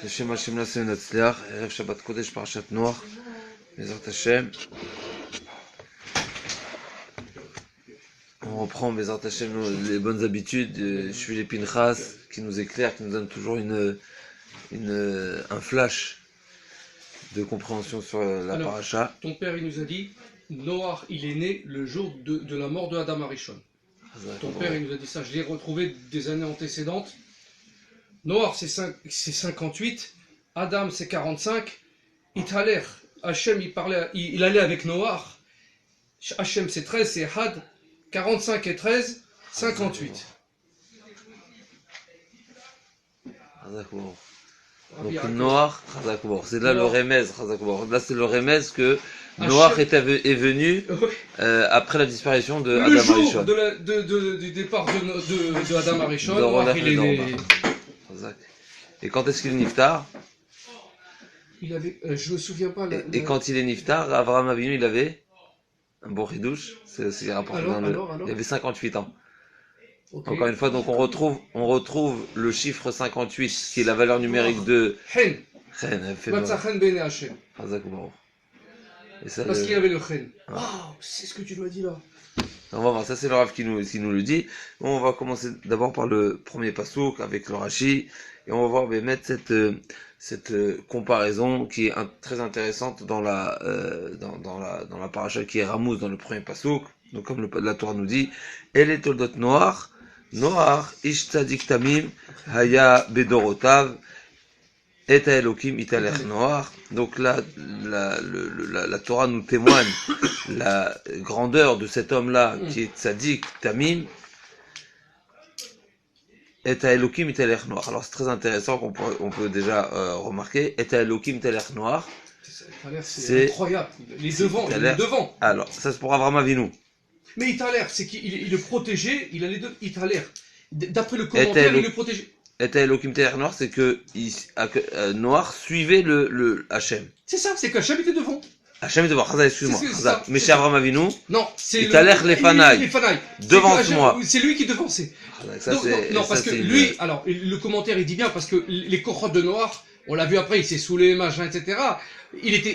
Hashem Hashem Nassé Natzliach, Erev Shabbat Kodesh Parashat Noach, Bezrat Hashem. On reprend Bezrat Hashem les bonnes habitudes, je suis les Pinchas, qui nous éclaire, qui nous donne toujours un flash de compréhension sur la paracha. Ton père il nous a dit, Noach il est né le jour de la mort de Adam Arishon. Ton père il nous a dit ça, je l'ai retrouvé des années antécédentes. Noach c'est 58, Adam c'est 45, Italer, Hachem il allait avec Noach, Hachem c'est 13, c'est Had, 45 et 13, 58. Donc Noach, c'est là le remez, là c'est le remez que Noach est venu après la disparition de Adam Arishon. Le jour du départ de Adam Arishon, Noach il est né. Et quand est-ce qu'il est niftar? Il avait, je me souviens pas. Et quand il est niftar, Avraham Avinu il avait un bon ridouche, c'est aussi rapporté il avait 58 ans. Okay. Encore une fois, donc on retrouve le chiffre 58 qui est la valeur numérique de Chen. Parce qu'il y avait le Chen. Waouh, c'est ce que tu dois dire là. On va voir, ça c'est le Rav qui nous le dit. On va commencer d'abord par le premier pasouk avec le Rashi et on va voir mettre cette comparaison qui est très intéressante dans la paracha qui est Ramouz dans le premier pasouk. Donc comme la Torah nous dit, elle est toldot Noach, ish tzadik tamim, haya bedorotav, et Elohim italech Noach. Donc là, la Torah nous témoigne la grandeur de cet homme-là qui est tzadik tamim, et Elohim italech Noach. Alors c'est très intéressant qu'on peut déjà remarquer, et Elohim italech Noach. C'est incroyable, les devants. Alors ça c'est pour Avraham Avinu. Mais Italer, c'est qu'il le protégeait, il allait de Italer. D'après le commentaire, il le protégeait. Et Elohim Teler Noir, c'est que Noir suivait le Hachem. C'est ça, c'est qu'Hachem était devant. Hachem était devant, Chazak, excuse-moi. Mais chez Avraham Avinu, non, c'est Italer les Fanaï. Devant moi. C'est lui qui devançait. Non, parce que lui, alors, le commentaire, il dit bien, parce que les cohortes de Noir, on l'a vu après, il s'est saoulé, machin, etc.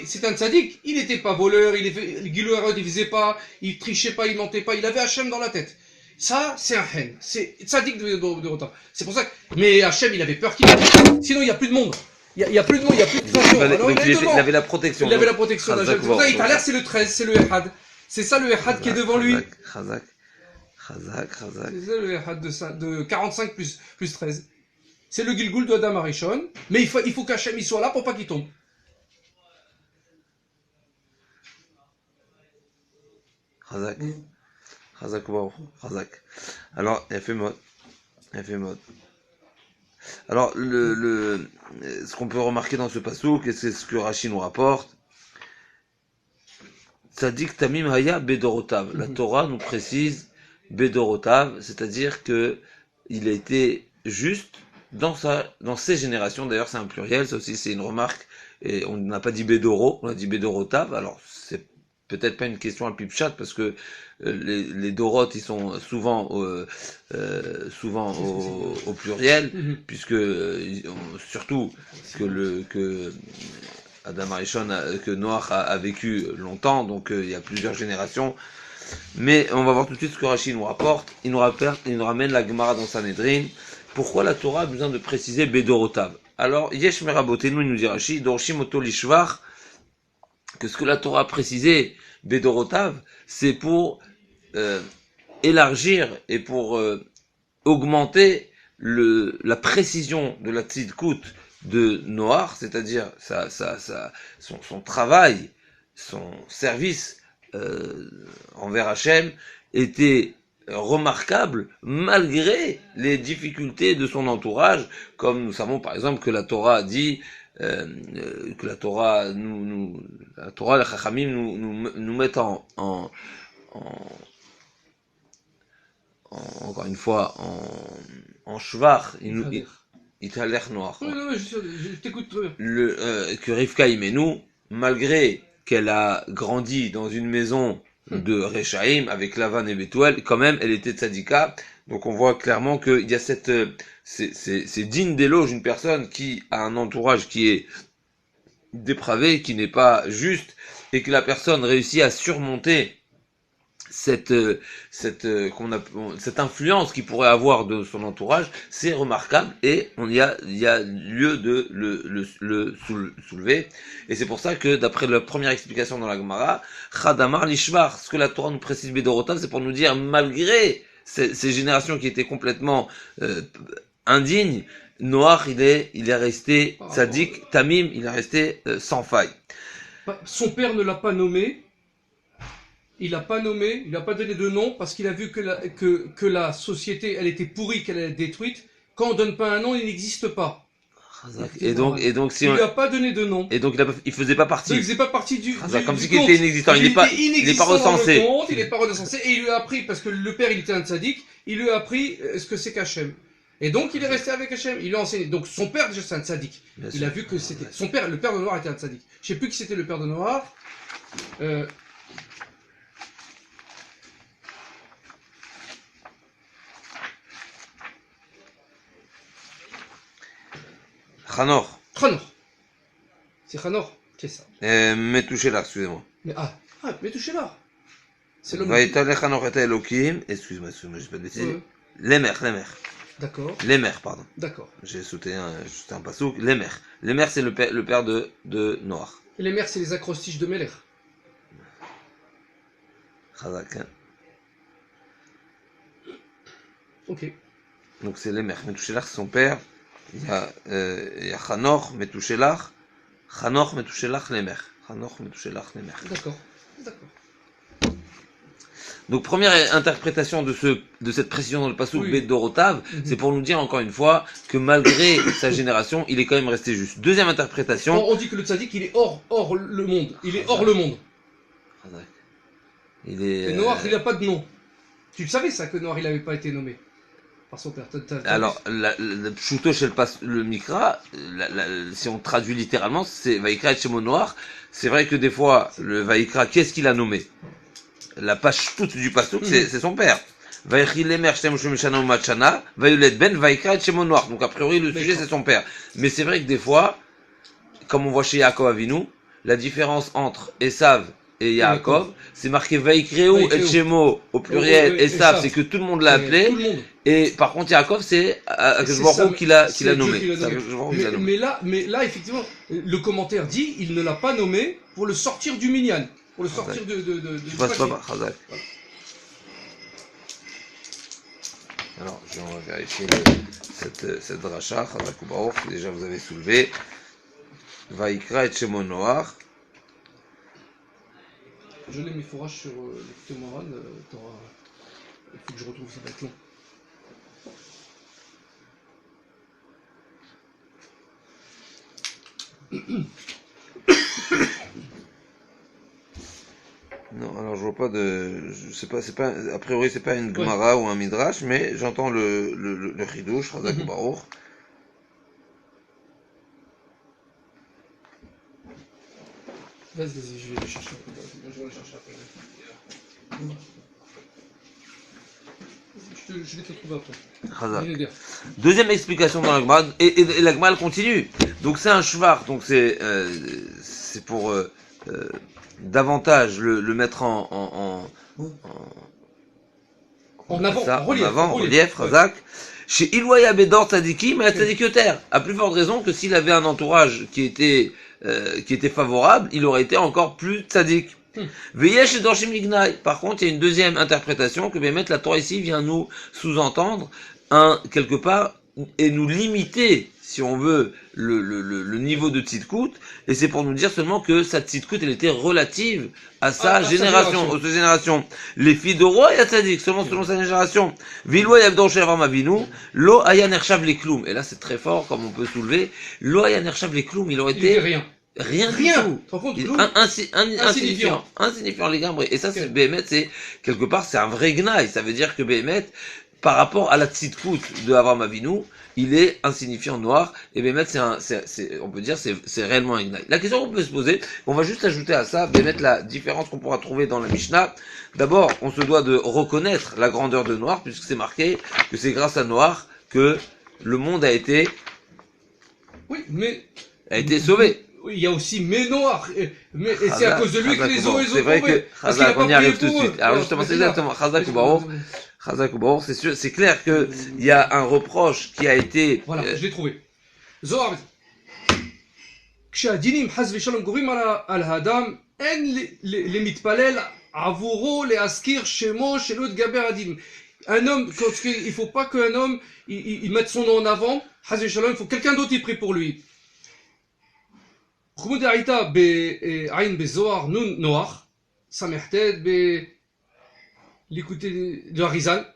C'est un tzaddik, il n'était pas voleur, le Gilouarod, il faisait pas, il trichait pas, il mentait pas, il avait Hachem dans la tête. Ça, c'est un hen, c'est tzaddik de retard. C'est pour ça que, mais Hachem, il avait peur qu'il sinon il n'y a plus de monde. Il y a plus de monde, il n'y a plus de tension. Il avait la protection. Il avait la protection d'Hachem. C'est pour ça Italer, c'est le 13, c'est le Ehad. C'est ça le Ehad qui est devant lui. Chazak. C'est ça le Ehad de 45 plus 13. C'est le Gilgoul de Adam Arishon, mais il faut qu'Hachem il soit là pour pas qu'il tombe. Chazak. Alors, elle fait mode. Alors, ce qu'on peut remarquer dans ce pasouk, et c'est ce que Rashi nous rapporte, Tzadik Tamim Haya Bedorotav. La Torah nous précise Bedorotav, c'est-à-dire que il a été juste dans ses générations. D'ailleurs, c'est un pluriel, ça aussi c'est une remarque, et on n'a pas dit Bedoro, on a dit Bedorotav. Alors, c'est peut-être pas une question à pipchat parce que les dorotes ils sont souvent au pluriel, puisque surtout que Adam Arishon que Noach a vécu longtemps, donc il y a plusieurs générations. Mais on va voir tout de suite ce que Rashi nous rapporte. Il nous ramène la Gemara dans Sanhedrin. Pourquoi la Torah a besoin de préciser Bedorotav? Alors Yesh Merabotenu, il nous dit Rashi, Dorshim Oto Lishvach, que ce que la Torah a précisé, Bedorotav, c'est pour élargir et pour augmenter la précision de la tzidkout de Noach, c'est-à-dire son travail, son service envers Hachem était remarquable malgré les difficultés de son entourage, comme nous savons par exemple que la Torah a dit que la Torah les Chachamim nous mettent encore une fois en shvach, Italer Noach. Oui, je t'écoute. Que Rivka Imenu, malgré qu'elle a grandi dans une maison de Rechaim, avec Lavan et Bethuel, quand même, elle était tzadika. Donc on voit clairement qu'il y a c'est digne d'éloge une personne qui a un entourage qui est dépravé, qui n'est pas juste, et que la personne réussit à surmonter cette influence qu'il pourrait avoir de son entourage, c'est remarquable, et il y a lieu de le soulever. Et c'est pour ça que, d'après la première explication dans la Gemara, Chadamar Lishvar, ce que la Torah nous précise Bédorotav, c'est pour nous dire, malgré ces générations qui étaient complètement indignes, Noach, il est resté tzaddik, Tamim, il est resté sans faille. Son père ne l'a pas nommé. Il n'a pas donné de nom parce qu'il a vu que la société, elle était pourrie, qu'elle était détruite. Quand on donne pas un nom, il n'existe pas. Et donc, si il lui a pas donné de nom. Et donc, il faisait pas partie. Donc, il faisait pas partie du comme si il était inexistant. Il n'est pas recensé. Il n'est pas recensé et il lui a appris, parce que le père, il était un tzaddik, il lui a appris ce que c'est qu'Hachem. Et donc, il est resté avec Hachem. Il lui a enseigné. Donc, son père, déjà, c'est un tzaddik. Il a vu que c'était, son père, le père de Noir était un tzaddik. Je sais plus qui c'était le père de Noir. Chanor. C'est Chanor qui est ça. Metouchélar, excusez-moi. Metouchélar. C'est l'homme. Vaïtale Chanor et Elohim. Excuse-moi, j'ai pas de bêtises. L'émer. D'accord. L'émer, pardon. D'accord. J'ai sauté un passouk. L'émer. L'émer, c'est le père de Noach. Et l'émer, c'est les acrostiches de Meler. Chazak. Ok. Donc c'est l'émer. Metouchélar, c'est son père. Il y a Chanor, Metouchélar, l'émer. D'accord. Donc première interprétation de cette précision dans le passouk Bédorotav, c'est pour nous dire encore une fois que malgré sa génération, il est quand même resté juste. Deuxième interprétation. On dit que le tzaddik, il est hors le monde. Il est hors le monde. Et Noach, il n'a pas de nom. Tu le savais ça, que Noach, il n'avait pas été nommé par son père. Alors, le pshuto chez le Mikra, si on traduit littéralement, c'est Vaikra et Shemo Noach. C'est vrai que des fois, le Vaikra, qu'est-ce qu'il a nommé? La page toute du pasuk, c'est son père. Vaikri lemer shtem shumishana umachana, vayulet ben Vaikra et Shemo Noach. Donc a priori, le sujet c'est son père. Mais c'est vrai que des fois, comme on voit chez Yaakov Avinu, la différence entre Esav et Yaakov, c'est marqué Vaikreu et Shemo au pluriel, Esav, c'est que tout le monde l'a appelé. Et par contre, Yaakov, c'est Akashbaru qui l'a nommé. Mais là, effectivement, le commentaire dit, il ne l'a pas nommé pour le sortir du minyan, pour le sortir du paquet. Alors, on va vérifier cette dracha, Chazak Ubaor, que déjà vous avez soulevé. Vaikra et Shemo Noach. Je l'ai mis fourrage sur l'écouté Moran, il faut que je retrouve, ça va être long. Non, alors je vois pas c'est pas, a priori c'est pas une Gemara ou un Midrash, mais j'entends le Chidouche, Chazak Baruch. Vas-y, je vais le chercher. Je vais le chercher après. Je vais te trouver après. Deuxième explication dans la Gemara, et la Gemara elle continue. Donc c'est un shvar, donc c'est pour davantage le mettre en relief, Razak. Chez Iloya Bedor Tzadiki, mais Tzadikioter. À plus forte raison que s'il avait un entourage qui était favorable, il aurait été encore plus tzaddik. Veyesh et Dorshim Lignai. Par contre, il y a une deuxième interprétation que Bémet, la Torah ici vient nous sous-entendre, quelque part, et nous limiter, si on veut, le niveau de tzidkout, et c'est pour nous dire seulement que sa tzidkout, elle était relative à sa génération. Les filles de roi, il y a tzaddik, seulement selon sa génération. Vilwa yavdor shevar mavinu, lo aya nershav le kloum. Et là, c'est très fort, comme on peut soulever. Lo aya nershav le kloum, il aurait été rien du tout. Insignifiant les gambres. Et ça, c'est Bémet, c'est quelque part, c'est un vrai gnaï. Ça veut dire que Bémet, par rapport à la tzidkout de Avram Avinu, il est insignifiant noir, et Bémet, on peut dire, c'est réellement un Ignaï. La question qu'on peut se poser, on va juste ajouter à ça, Bémet, la différence qu'on pourra trouver dans la Mishnah. D'abord, on se doit de reconnaître la grandeur de Noir, puisque c'est marqué que c'est grâce à Noir que le monde a été sauvé. Oui, il y a aussi Ménoir, et c'est à cause de lui que les eaux c'est vrai que Chazak, on y arrive tout de suite. Alors justement, c'est exactement Chazak ou Baruch, c'est clair que il y a un reproche qui a été. Voilà, je l'ai trouvé. Zohar. כשהדינים חס ושלום גוברים על האדם, אין למתפלל עבורו להזכיר שמו שלא יתגבר הדין. Un homme, il ne faut pas qu'un homme il mette son nom en avant, חס ושלום, il faut quelqu'un d'autre qui prie pour lui. חומות דעיתא בעין בזוהר נון נוח, סמ"ט l'écouter de Harizal,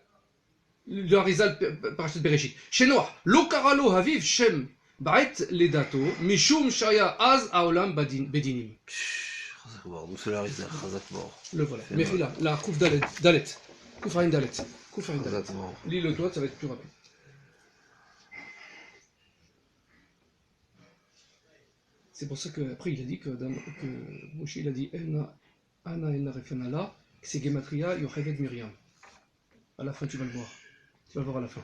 parachet Bereshit. Chez Noach, lo kara lo haviv shem ba'et ledato, mishum shaya az haolam bedinim. Donc c'est le Harizal, le voilà. Mais là, la Kouf Dalet. Koufraïn Dalet. Koufraïn Dalet. Lis le doigt, ça va être plus rapide. C'est pour ça qu'après il a dit que Moshe il a dit Ana Elna Refanala, que c'est Gematria Yocheved Myriam. À la fin tu vas le voir. Tu vas le voir à la fin.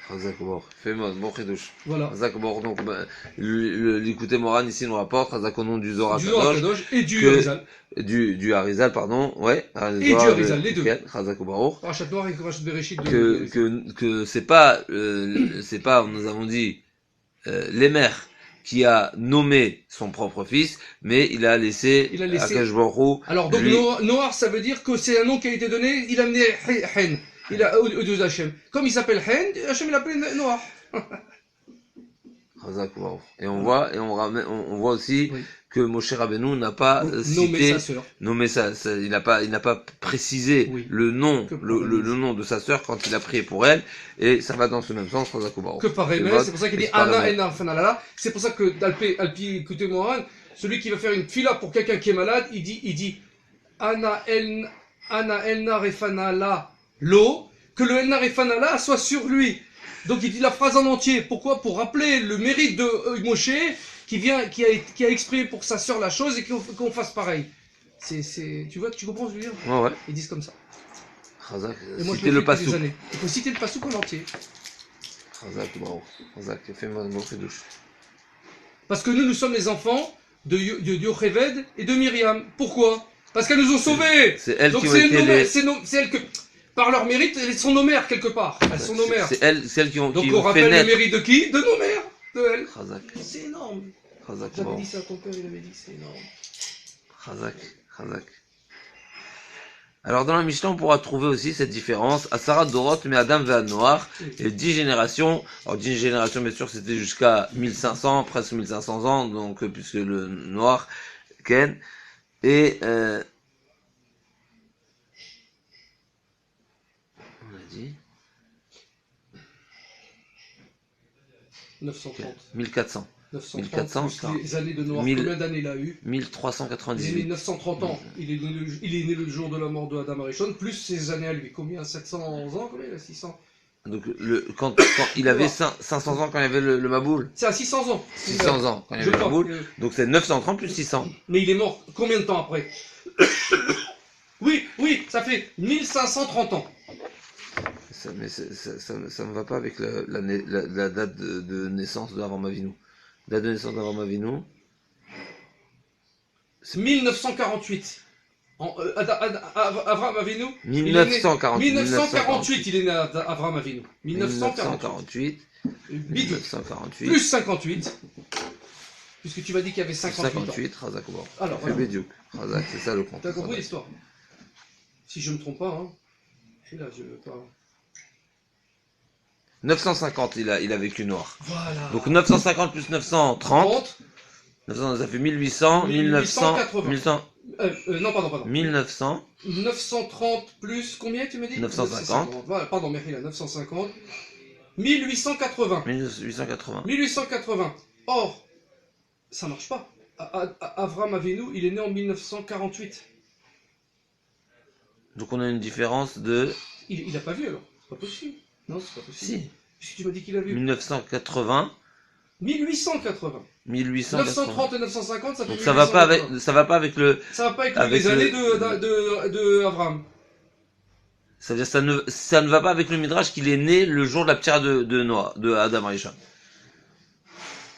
Chazakobor, fais-moi bon chidouche. Voilà. Chazakobor, donc l'écouter Moran ici nous rapporte Chazak au nom du Zohar Kadosh et du Harizal. Du Harizal, pardon, ouais. Et du Harizal, les deux. Chazakobor. Parachat Noir et Parachat Bereshit. Que c'est pas, nous avons dit, l'émer qui a nommé son propre fils, mais il a laissé Akash Baruch Hu. Alors donc Noir, ça veut dire que c'est un nom qui a été donné, il a amené Hen. Il a au dieu Hachem. Comme il s'appelle Hen, Hachem il l'appelle Noir. Et on voit aussi que Moshe Rabbeinu n'a pas cité, nommé sa sœur. Il n'a pas précisé le nom de sa sœur quand il a prié pour elle, et ça va dans ce même sens, que pareil, c'est pour ça qu'il dit Anna Enna Fanalala. C'est pour ça que Alpi écoutez Moran, celui qui va faire une fila pour quelqu'un qui est malade, il dit Anna Enna Refanala Lo, que le Enna Refanala soit sur lui. Donc il dit la phrase en entier. Pourquoi? Pour rappeler le mérite de Moshe qui a exprimé pour sa sœur la chose et qu'on fasse pareil. Tu vois, tu comprends ce que je veux dire? Ouais. Ils disent comme ça. Chazak, et moi, citer le passouk. Il faut citer le passouk en entier. Chazak, fais-moi mon chidouche. Parce que nous sommes les enfants de Yocheved et de Myriam. Pourquoi? Parce qu'elles nous ont sauvés. C'est elles donc qui ont été c'est elles que, par leur mérite, elles sont nos mères quelque part. Elles sont nos mères. C'est elles qui ont donc qui on ont rappelle fait le mérite de qui? De nos mères. De elles. Chazak. C'est énorme. Chazak. J'avais dit ça à ton père, il avait dit c'est énorme. Chazak. Alors dans la Mishnah, on pourra trouver aussi cette différence. Asara Dorot, mais Adam ve Noir, et 10 générations. Alors 10 générations, bien sûr, c'était jusqu'à 1500, presque 1500 ans, donc puisque le Noir, Ken, et on a dit 930. 1400. 1400 les années de Noir, combien d'années il a eu? 1398. Il est né 930 ans. Il est né le jour de la mort de Adam Arishon, plus ses années à lui. Combien? 700 ans? Combien? Il a 600. Donc quand il avait 500 ans quand il y avait le Maboul. C'est à 600 ans. 600 ans quand il y avait le Maboul. Donc c'est 930 plus 600. Mais il est mort combien de temps après? Oui, ça fait 1530 ans. Ça ne va pas avec la date de naissance d'Avram Avinu. Date de naissance d'Avram Avinu. 1948. Avram Avinu. 1948, il est né Avram Avinu. 1948. Plus 58. Puisque tu m'as dit qu'il y avait 58 ans. Razak. Alors, voilà. Razak, c'est ça le compte. T'as compris l'histoire? Si je ne me trompe pas, hein. Je suis là, je veux pas. 950, il a vécu Noir. Voilà. Donc 950 plus 930. 900, ça fait 1800, 1980. Non, pardon. 1900. 930 plus combien tu me dis? 950. Voilà, pardon, merci là, 950. 1880. 1880. Or, ça marche pas. Avram Avinu, il est né en 1948. Donc on a une différence de... Il a pas vu alors. C'est pas possible. Non, c'est pas possible. Si. Puisque tu m'as dit qu'il a vu. 1980. 1880. 1880. 930 et 950, ça fait Donc 1880. ça va pas avec le... Ça va pas avec, avec les années de Abraham. Ça veut dire ça ne va pas avec le Midrash qu'il est né le jour de la ptira de Noah, de Adam Arisha.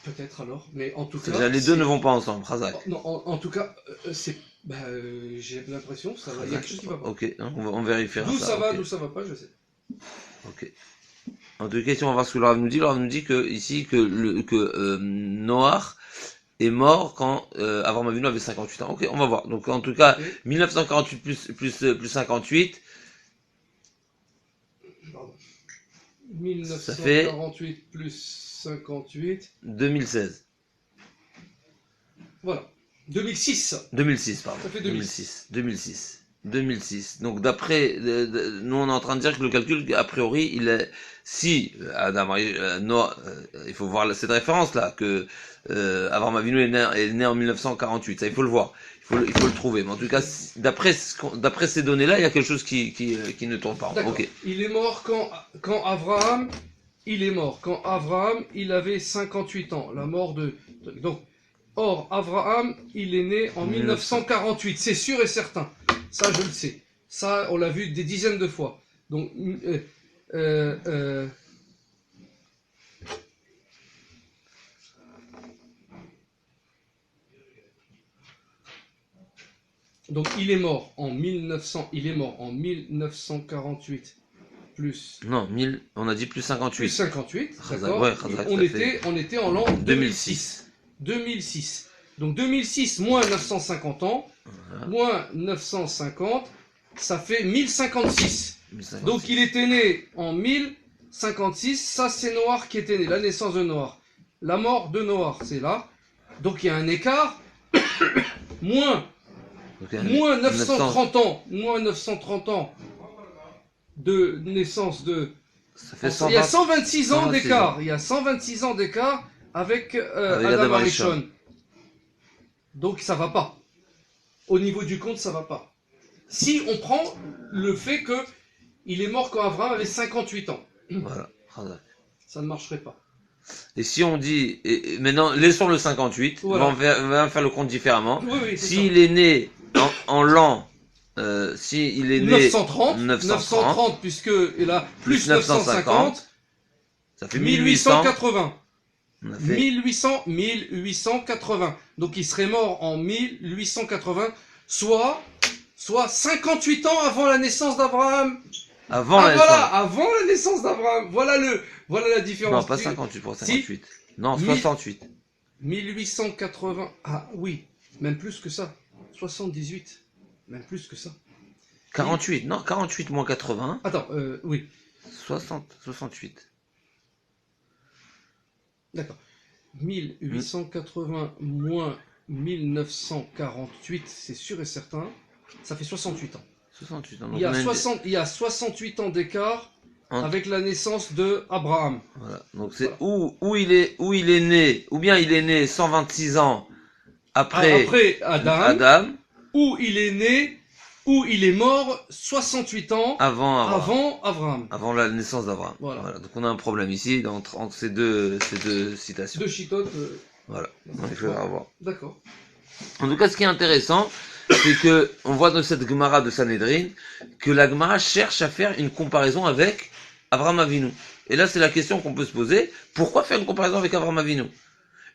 Peut-être alors, mais en tout cas... C'est-à-dire les deux ne vont pas ensemble, Razak. Non, en tout cas, c'est... j'ai l'impression, ça va. Il y a quelque chose qui va pas. Ok, on vérifiera ça. D'où ça va, okay. D'où ça va pas, je sais. Ok. En tout cas, si on va voir ce que le Rav nous dit, le Rav nous dit que ici que Noach est mort quand Avraham Avinu avait 58 ans. Ok, on va voir. Donc en tout cas, 1948 plus 58. Pardon. 1948 plus 58. 2016. Voilà. 2006. 2006, pardon. Ça fait 2006. Donc d'après, nous on est en train de dire que le calcul, a priori, il est, si Adam, Noah, il faut voir cette référence là, que Avraham Avinu est né en 1948, ça il faut le voir, il faut le trouver. Mais en tout cas, d'après ces données là, il y a quelque chose qui ne tourne pas. Okay. Il est mort quand Avraham, il avait 58 ans, la mort de... Donc, or, Avraham, il est né en 1948, c'est sûr et certain. Ça, je le sais. Ça, on l'a vu des dizaines de fois. Donc, donc, il est mort en 1948 plus... Non, on a dit plus 58. Plus 58, d'accord. Ouais, on était en l'an 2006. 2006. Donc 2006 moins 950 ans, moins 950, ça fait 1056. Donc il était né en 1056, ça c'est Noach qui était né, la naissance de Noach. La mort de Noach, c'est là. Donc il y a un écart, moins 930 ans, moins 930 ans de naissance de... Ça fait il y a 126 ans d'écart, il y a 126 ans d'écart avec Adam Arishon. Donc ça va pas. Au niveau du compte, ça va pas. Si on prend le fait que il est mort quand Abraham avait 58 ans. Voilà. Ça ne marcherait pas. Et si on dit, maintenant, laissons le 58, voilà. on va faire le compte différemment. Oui, s'il est né en l'an, s'il est né 930, puisque il a plus 950, ça fait 1880. 1880. Donc il serait mort en 1880, soit 58 ans avant la naissance d'Abraham. Avant la naissance d'Abraham. Voilà la différence. Non, pas 58 pour 58. Si. Non, 68. 1880. Ah oui, même plus que ça. 78. Même plus que ça. 48. Non, 48 moins 80. Attends, oui. 68. D'accord. 1880 moins 1948, c'est sûr et certain, ça fait 68 ans. 68 ans. Donc il y a 68 ans d'écart avec la naissance de Abraham. Voilà. Donc c'est où il est né, ou bien il est né 126 ans après Adam, ou il est né, ou il est mort 68 ans avant Abraham. Avant la naissance d'Abraham. Voilà. Donc on a un problème ici entre ces deux citations. Deux chitotes. Voilà. Donc, il faudra voir. D'accord. En tout cas, ce qui est intéressant, c'est que on voit dans cette Gemara de Sanhedrin que la Gemara cherche à faire une comparaison avec Avraham Avinu. Et là, c'est la question qu'on peut se poser. Pourquoi faire une comparaison avec Avraham Avinu?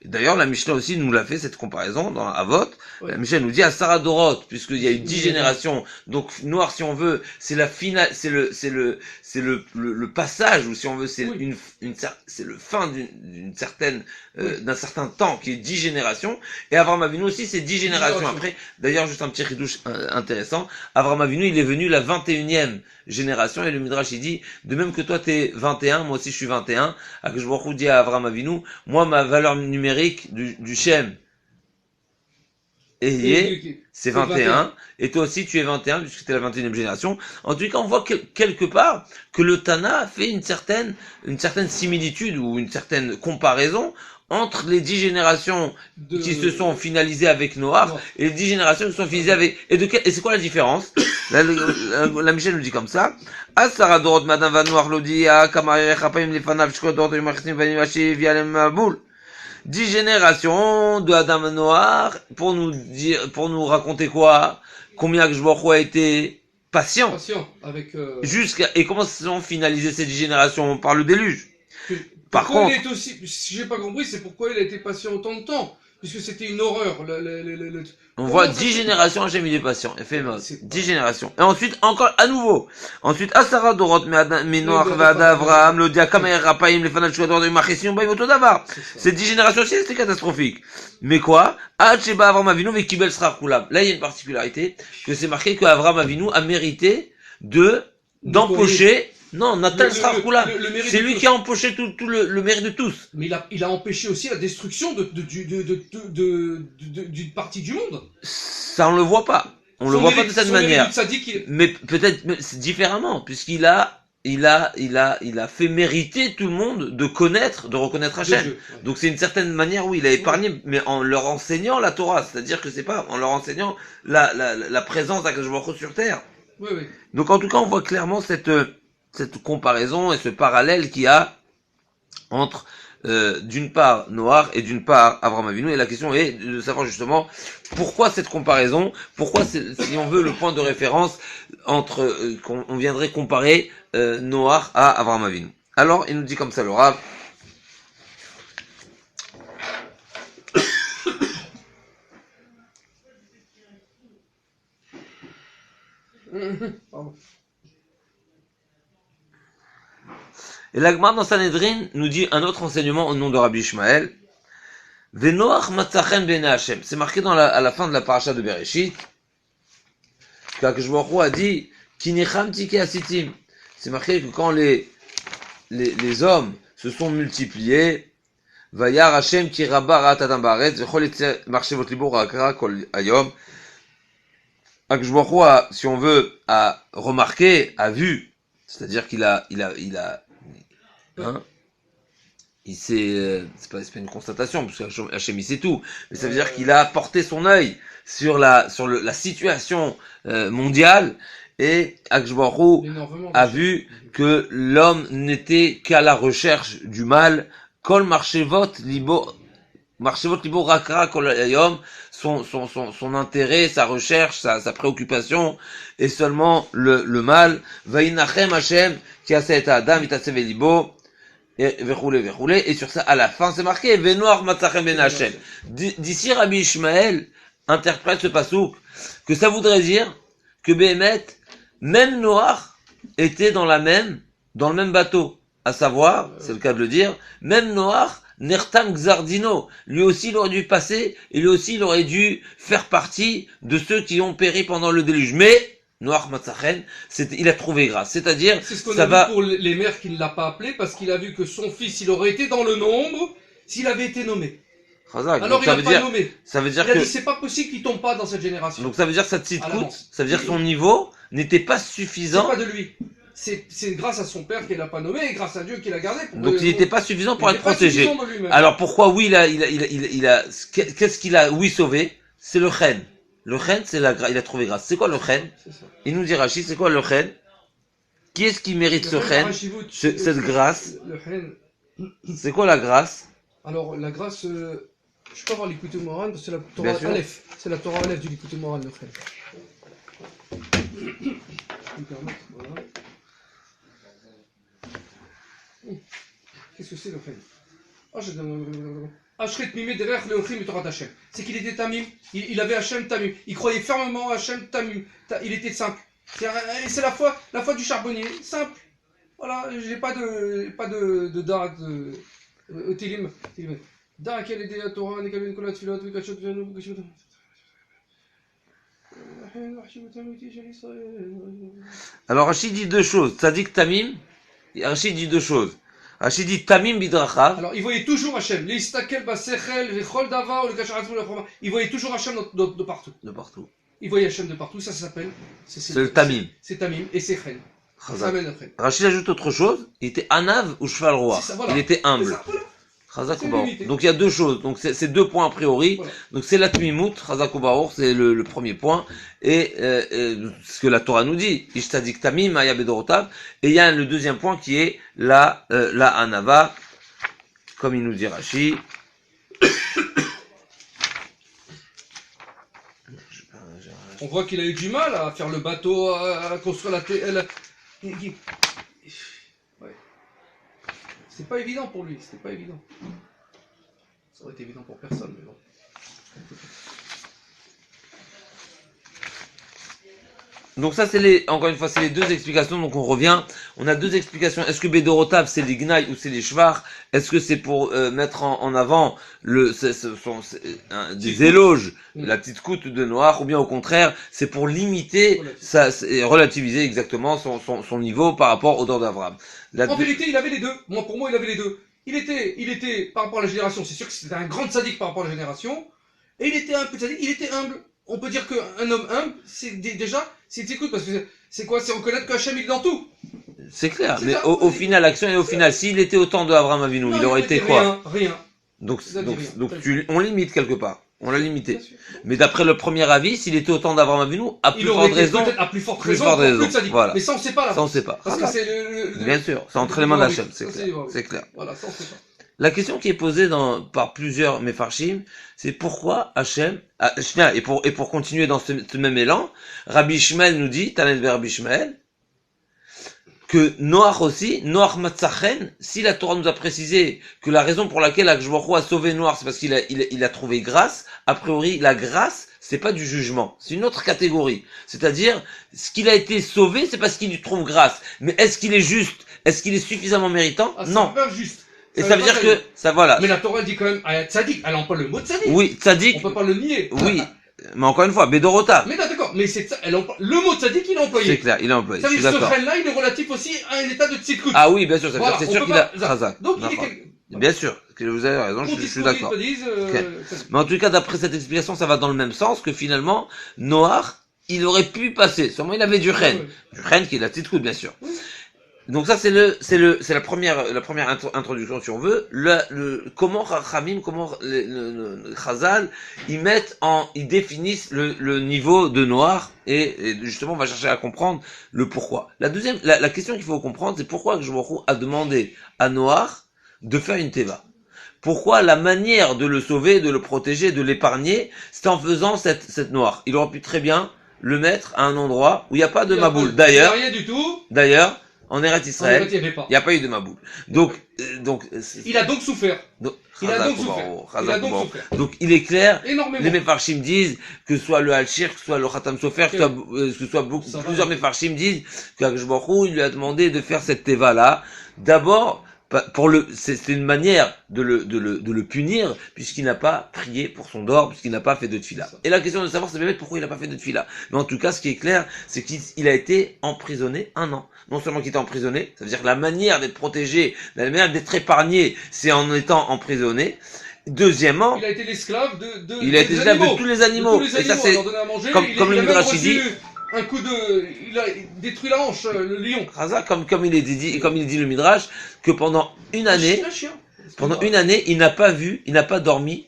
D'ailleurs, la Mishnah aussi nous l'a fait, cette comparaison, dans Avot. Oui. La Mishnah nous dit à Sarah Dorot, puisqu'il y a eu 10 générations. Donc, Noir, si on veut, c'est la finale, c'est le passage, ou si on veut, c'est c'est le fin d'une certaine, d'un certain temps, qui est 10 générations. Et Avraham Avinu aussi, c'est 10 générations après. D'ailleurs, juste un petit ridouche intéressant. Avraham Avinu, il est venu la 21e génération, et le Midrash, il dit, de même que toi, t'es 21, moi aussi, je suis 21. Akadosh Baruch Hu dit à Avraham Avinu, moi, ma valeur numérique du Shem, et c'est 21, et toi aussi tu es 21, puisque tu es la 21e génération. En tout cas, on voit quelque part que le Tana fait une certaine similitude ou une certaine comparaison entre les 10 générations qui se sont finalisées avec Noach et les 10 générations qui se sont finalisées avec... Et c'est quoi la différence? La Michel nous dit comme ça. Asara dorot madame va Noach l'odia, kamari rechapayim lefanav shkodot yomachsim vanimashi vialem maboul. 10 générations de Adam Noir pour nous raconter quoi? Combien que Baruch a été patient. Avec, et comment se sont finalisées ces 10 générations? Par le déluge. Par contre, il est aussi, si j'ai pas compris, c'est pourquoi il a été patient autant de temps. Puisque c'était une horreur. On voit 10 générations, Hachem il est patient. Il fait 10 générations. Et ensuite, encore à nouveau. Ensuite, Asara Dorot, Menoach, Vada, Avraham, Lodia, Kamer, Rapaim, les Fanat, Chouador, de Machisim, Baim, Otodavar. Ces 10 générations aussi, c'était catastrophique. Mais quoi? Hacheba, Avram Avinu, Vekibel, Srar, Kulam. Là, il y a une particularité, que c'est marqué que Avram Avinu a mérité d'empocher. Non, Nathan Srar Kulam. C'est lui qui a empoché tout le mérite de tous. Mais il a empêché aussi la destruction d'une partie du monde. Ça, on le voit pas. On le voit pas de cette manière. Mais peut-être différemment, puisqu'il a fait mériter tout le monde de reconnaître Hachem. Donc c'est une certaine manière où il a épargné, mais en leur enseignant la Torah. C'est-à-dire que c'est pas en leur enseignant la présence d'Akadosh Baruch Hu sur terre. Oui. Donc en tout cas, on voit clairement cette comparaison et ce parallèle qu'il y a entre d'une part Noach et d'une part Avraham Avinu. Et la question est de savoir justement pourquoi cette comparaison, pourquoi si on veut le point de référence entre qu'on viendrait comparer Noach à Avraham Avinu. Alors il nous dit comme ça le Rav. Et l'Agmar dans Sanhedrin nous dit un autre enseignement au nom de Rabbi Ishmael. Venoach matzachem b'nei Hashem. C'est marqué à la fin de la paracha de Bereshit. Qu'Akadosh Baruch Hu a dit Kinecham tike asitim. C'est marqué que quand les hommes se sont multipliés, Vayar Hashem ki rabba ra'at adam ba'aretz v'chol yetze marchevot libo ra'akra kol hayom. Akadosh Baruch Hu a, si on veut, a remarqué, a vu, c'est-à-dire qu'il a c'est pas une constatation, parce que Hachem il sait tout, mais ça veut dire qu'il a porté son œil sur la situation mondiale, et Akadosh Baruch Hu a vu que l'homme n'était qu'à la recherche du mal. Kol marchevot libo rakra kol hayom, son intérêt, sa recherche, sa préoccupation est seulement le mal. Vainachem Hashem qui a cet Adam itaseve libo. Et sur ça, à la fin, c'est marqué, Venoach matzachem ben Hashem. D'ici, Rabbi Ishmael interprète ce pasouk, que ça voudrait dire que Béhémet, même Noach, était dans le même bateau. À savoir, c'est le cas de le dire, même Noach, Nertam Gzardino, lui aussi il aurait dû passer, et lui aussi il aurait dû faire partie de ceux qui ont péri pendant le déluge. Mais, Noach Matzachen, il a trouvé grâce. C'est-à-dire, c'est ce qu'on a vu pour les mères qui ne l'a pas appelé, parce qu'il a vu que son fils, il aurait été dans le nombre s'il avait été nommé. Chazak. Alors il n'a pas nommé. Ça veut dire il a dit c'est pas possible qu'il tombe pas dans cette génération. Donc ça veut dire que sa tzidkout, ça veut dire que son niveau n'était pas suffisant. C'est pas de lui. C'est grâce à son père qu'il l'a pas nommé et grâce à Dieu qu'il a gardé. Donc il n'était pas suffisant pour être protégé. Alors pourquoi oui qu'est-ce qu'il a sauvé? C'est le chen. Le chen, il a trouvé grâce. C'est quoi le chen? Il nous dit Rachid, c'est quoi le chen? Qui est-ce qui mérite ce chen? Cette grâce? C'est quoi la grâce? Alors la grâce, je peux avoir l'écoute morale, c'est la Torah Aleph. C'est la Torah Aleph du l'écoute morale, le chen. Qu'est-ce que c'est le chen? C'est qu'il était tamim, il avait Hachem tamim, il croyait fermement à Hachem tamim, il était simple. C'est la foi du charbonnier, simple. Voilà, j'ai pas de darak de tilim. Darak elle était la Torah, n'est qu'avec la tefilot, avec Hachem Vienu. Alors Rachid dit deux choses. Tzadik Tamim, Rachid dit deux choses. Rashi dit Tamim bidrachav. Alors, il voyait toujours Hachem. L'istakel basechel, vechol davar, le kachar atzmou, il voyait toujours Hachem de partout. De partout. Il voyait Hachem de partout, ça s'appelle. C'est le Tamim. C'est Tamim et c'est Chen. Rachid ajoute autre chose, il était Anav ou cheval roi. Voilà. Il était humble. Donc il y a deux choses. Donc c'est deux points a priori. Voilà. Donc c'est la Tmimout, Chazak ou Baruch, c'est le premier point. Et ce que la Torah nous dit, Ishtadik Tamim, Maya Bedorotav. Et il y a le deuxième point qui est la Anava, comme il nous dit Rachid. On voit qu'il a eu du mal à faire le bateau, à construire la terre. Ouais. C'est pas évident pour lui, c'était pas évident. Ça aurait été évident pour personne, mais bon. Donc ça c'est encore une fois c'est les deux explications, donc on revient, on a deux explications, est-ce que Bedorotav c'est les Gnaï ou c'est les Shvar, est-ce que c'est pour mettre en avant des éloges, la petite coute de Noach, ou bien au contraire c'est pour limiter, relativiser exactement son niveau par rapport au dor d'Avraham. En vérité il avait les deux, pour moi il avait les deux, il était par rapport à la génération, c'est sûr que c'était un grand sadique par rapport à la génération, et il était un peu sadique, il était humble. On peut dire qu'un homme humble, c'est déjà, c'est écoute, parce que c'est quoi? C'est reconnaître qu'Hachem il est dans tout. C'est clair, mais au final, l'action et au final, s'il était au temps de Abraham Avinu, il aurait été quoi? Rien. Donc on limite quelque part. On l'a limité. Mais d'après le premier avis, s'il était au temps d'Abraham Avinu, à plus forte raison. À plus forte raison. Voilà. Mais ça, on sait pas là. Ça, on sait pas. Parce que c'est Bien sûr, c'est entre les mains d'Hachem, c'est clair. Voilà, ça, on sait pas. La question qui est posée par plusieurs Mefarshim, c'est pourquoi Hachem, et pour continuer dans ce même élan, Rabbi Ishmael nous dit, Tanen Rabbi Ishmael, que Noach aussi, Noach Matzachen, si la Torah nous a précisé que la raison pour laquelle Akshbaruch a sauvé Noach, c'est parce qu'il a trouvé grâce, a priori, la grâce, c'est pas du jugement, c'est une autre catégorie. C'est-à-dire, ce qu'il a été sauvé, c'est parce qu'il lui trouve grâce. Mais est-ce qu'il est juste? Est-ce qu'il est suffisamment méritant? Non. C'est pas juste. Et ça veut dire que, ça voilà. Mais la Torah dit quand même, tzadik, elle emploie le mot tzadik. Oui, tzadik. On peut pas le nier. Oui. Mais encore une fois, Bedorota. Mais d'accord, mais le mot tzadik, il est employé. C'est clair, il est employé. Ça veut dire que ce chen-là, il est relatif aussi à un état de tzidkut. Ah oui, bien sûr, ça veut dire, c'est sûr qu'il a, Chazak. Donc, bien sûr, que vous avez raison, je suis d'accord. Mais en tout cas, d'après cette explication, ça va dans le même sens que finalement, Noach, il aurait pu passer. Sûrement, il avait du chen. Du chen qui est la tzidkut, bien sûr. Donc ça c'est la première introduction si on veut, comment Chachamim, comment le Chazal, ils définissent le niveau de Noach et justement on va chercher à comprendre le pourquoi. La deuxième, la question qu'il faut comprendre c'est pourquoi Akshbaruch a demandé à Noach de faire une teva. Pourquoi la manière de le sauver, de le protéger, de l'épargner, c'est en faisant cette Noach. Il aurait pu très bien le mettre à un endroit où il n'y a pas de maboule. D'ailleurs, rien du tout. D'ailleurs, en Eretz Israël, il n'y a pas eu de maboule. Donc, il a donc souffert. Il a donc souffert. Donc, il est clair, énormément. Les Mefarshim disent, que ce soit le Halshir, que ce soit le Khatam Sofer, que ce soit plusieurs Mefarshim disent qu'Akshbaruch, il lui a demandé de faire cette teva là. D'abord, c'est une manière de le punir, puisqu'il n'a pas prié pour son dor, puisqu'il n'a pas fait de tfila. Et la question de savoir, c'est peut-être pourquoi il n'a pas fait de tfila. Mais en tout cas, ce qui est clair, c'est qu'il a été emprisonné 1 an. Non seulement qu'il était emprisonné, ça veut dire que la manière d'être protégé, la manière d'être épargné, c'est en étant emprisonné. Deuxièmement, il a été l'esclave de tous les animaux. Et ça, c'est, comme le Midrash dit, il a détruit la hanche, le lion. Comme il dit le Midrash, que pendant une année, il n'a pas dormi,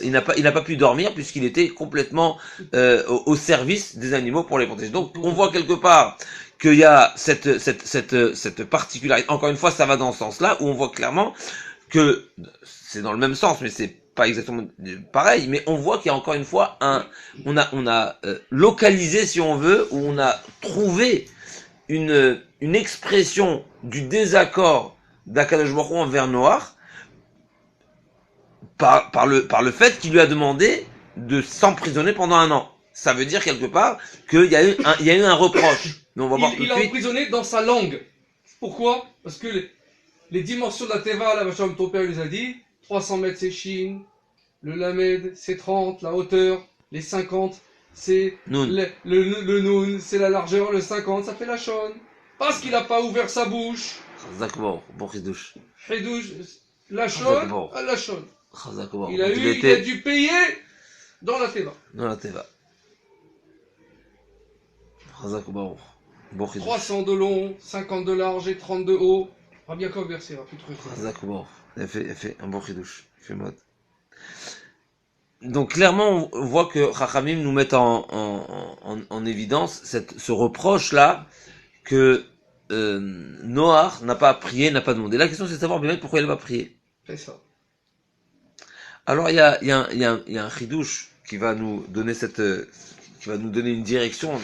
il n'a pas pu dormir puisqu'il était complètement au service des animaux pour les protéger. Donc, on voit quelque part qu'il y a cette particularité. Encore une fois, ça va dans ce sens-là où on voit clairement que c'est dans le même sens, mais c'est pas exactement pareil, mais on voit qu'il y a encore une fois on a localisé, si on veut, où on a trouvé une expression du désaccord d'Akadosh Baruch Hu envers Noach par le fait qu'il lui a demandé de s'emprisonner pendant 1 an. Ça veut dire quelque part qu'il y a eu un reproche. Mais on va voir tout de suite. Il a emprisonné dans sa langue. Pourquoi? Parce que les dimensions de la Teva, la Vacham, ton père lui a dit, 300 mètres c'est Shin, le Lamed c'est 30, la hauteur, les 50 c'est le Nun, c'est la largeur, le 50 ça fait la Shon. Parce qu'il n'a pas ouvert sa bouche, Chazak Baruch, bon chidouche. Chidouche, Lachon à Lachon. Chazak Baruch. Il a dû payer dans la Teva. Dans la Teva. Chazak Baruch, bon chidouche. 300 de long, 50 de large et 30 de haut. Rabbi Yaakov versé, Chazak Baruch. Il fait un bon chidouche. Il fait mode. Donc clairement, on voit que Chachamim nous met en évidence ce reproche-là que Noach n'a pas prié, n'a pas demandé. La question c'est de savoir bien pourquoi il n'a pas prié. C'est ça. Alors il y a un chidouche qui va nous donner une direction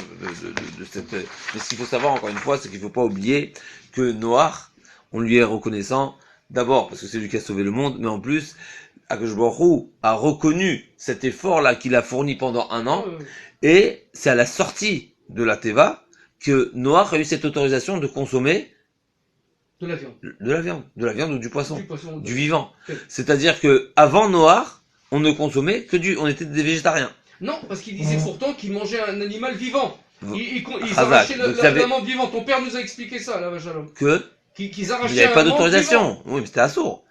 de cette. Mais ce qu'il faut savoir encore une fois, c'est qu'il ne faut pas oublier que Noach, on lui est reconnaissant d'abord parce que c'est lui qui a sauvé le monde, mais en plus Akadosh Baruch Hu a reconnu cet effort-là qu'il a fourni pendant 1 an, et c'est à la sortie de la Teva que Noach a eu cette autorisation de consommer de la viande. De la viande ou du poisson, du vivant. Okay. C'est-à-dire que avant Noach, on ne consommait on était des végétariens. Non, parce qu'il disait pourtant qu'il mangeait un animal vivant. Ils arrachaient l'amande vivante. Ton père nous a expliqué ça, là, Shalom. Qu'ils arrachaient. Il n'y avait pas d'autorisation. Oui, mais c'était assourd.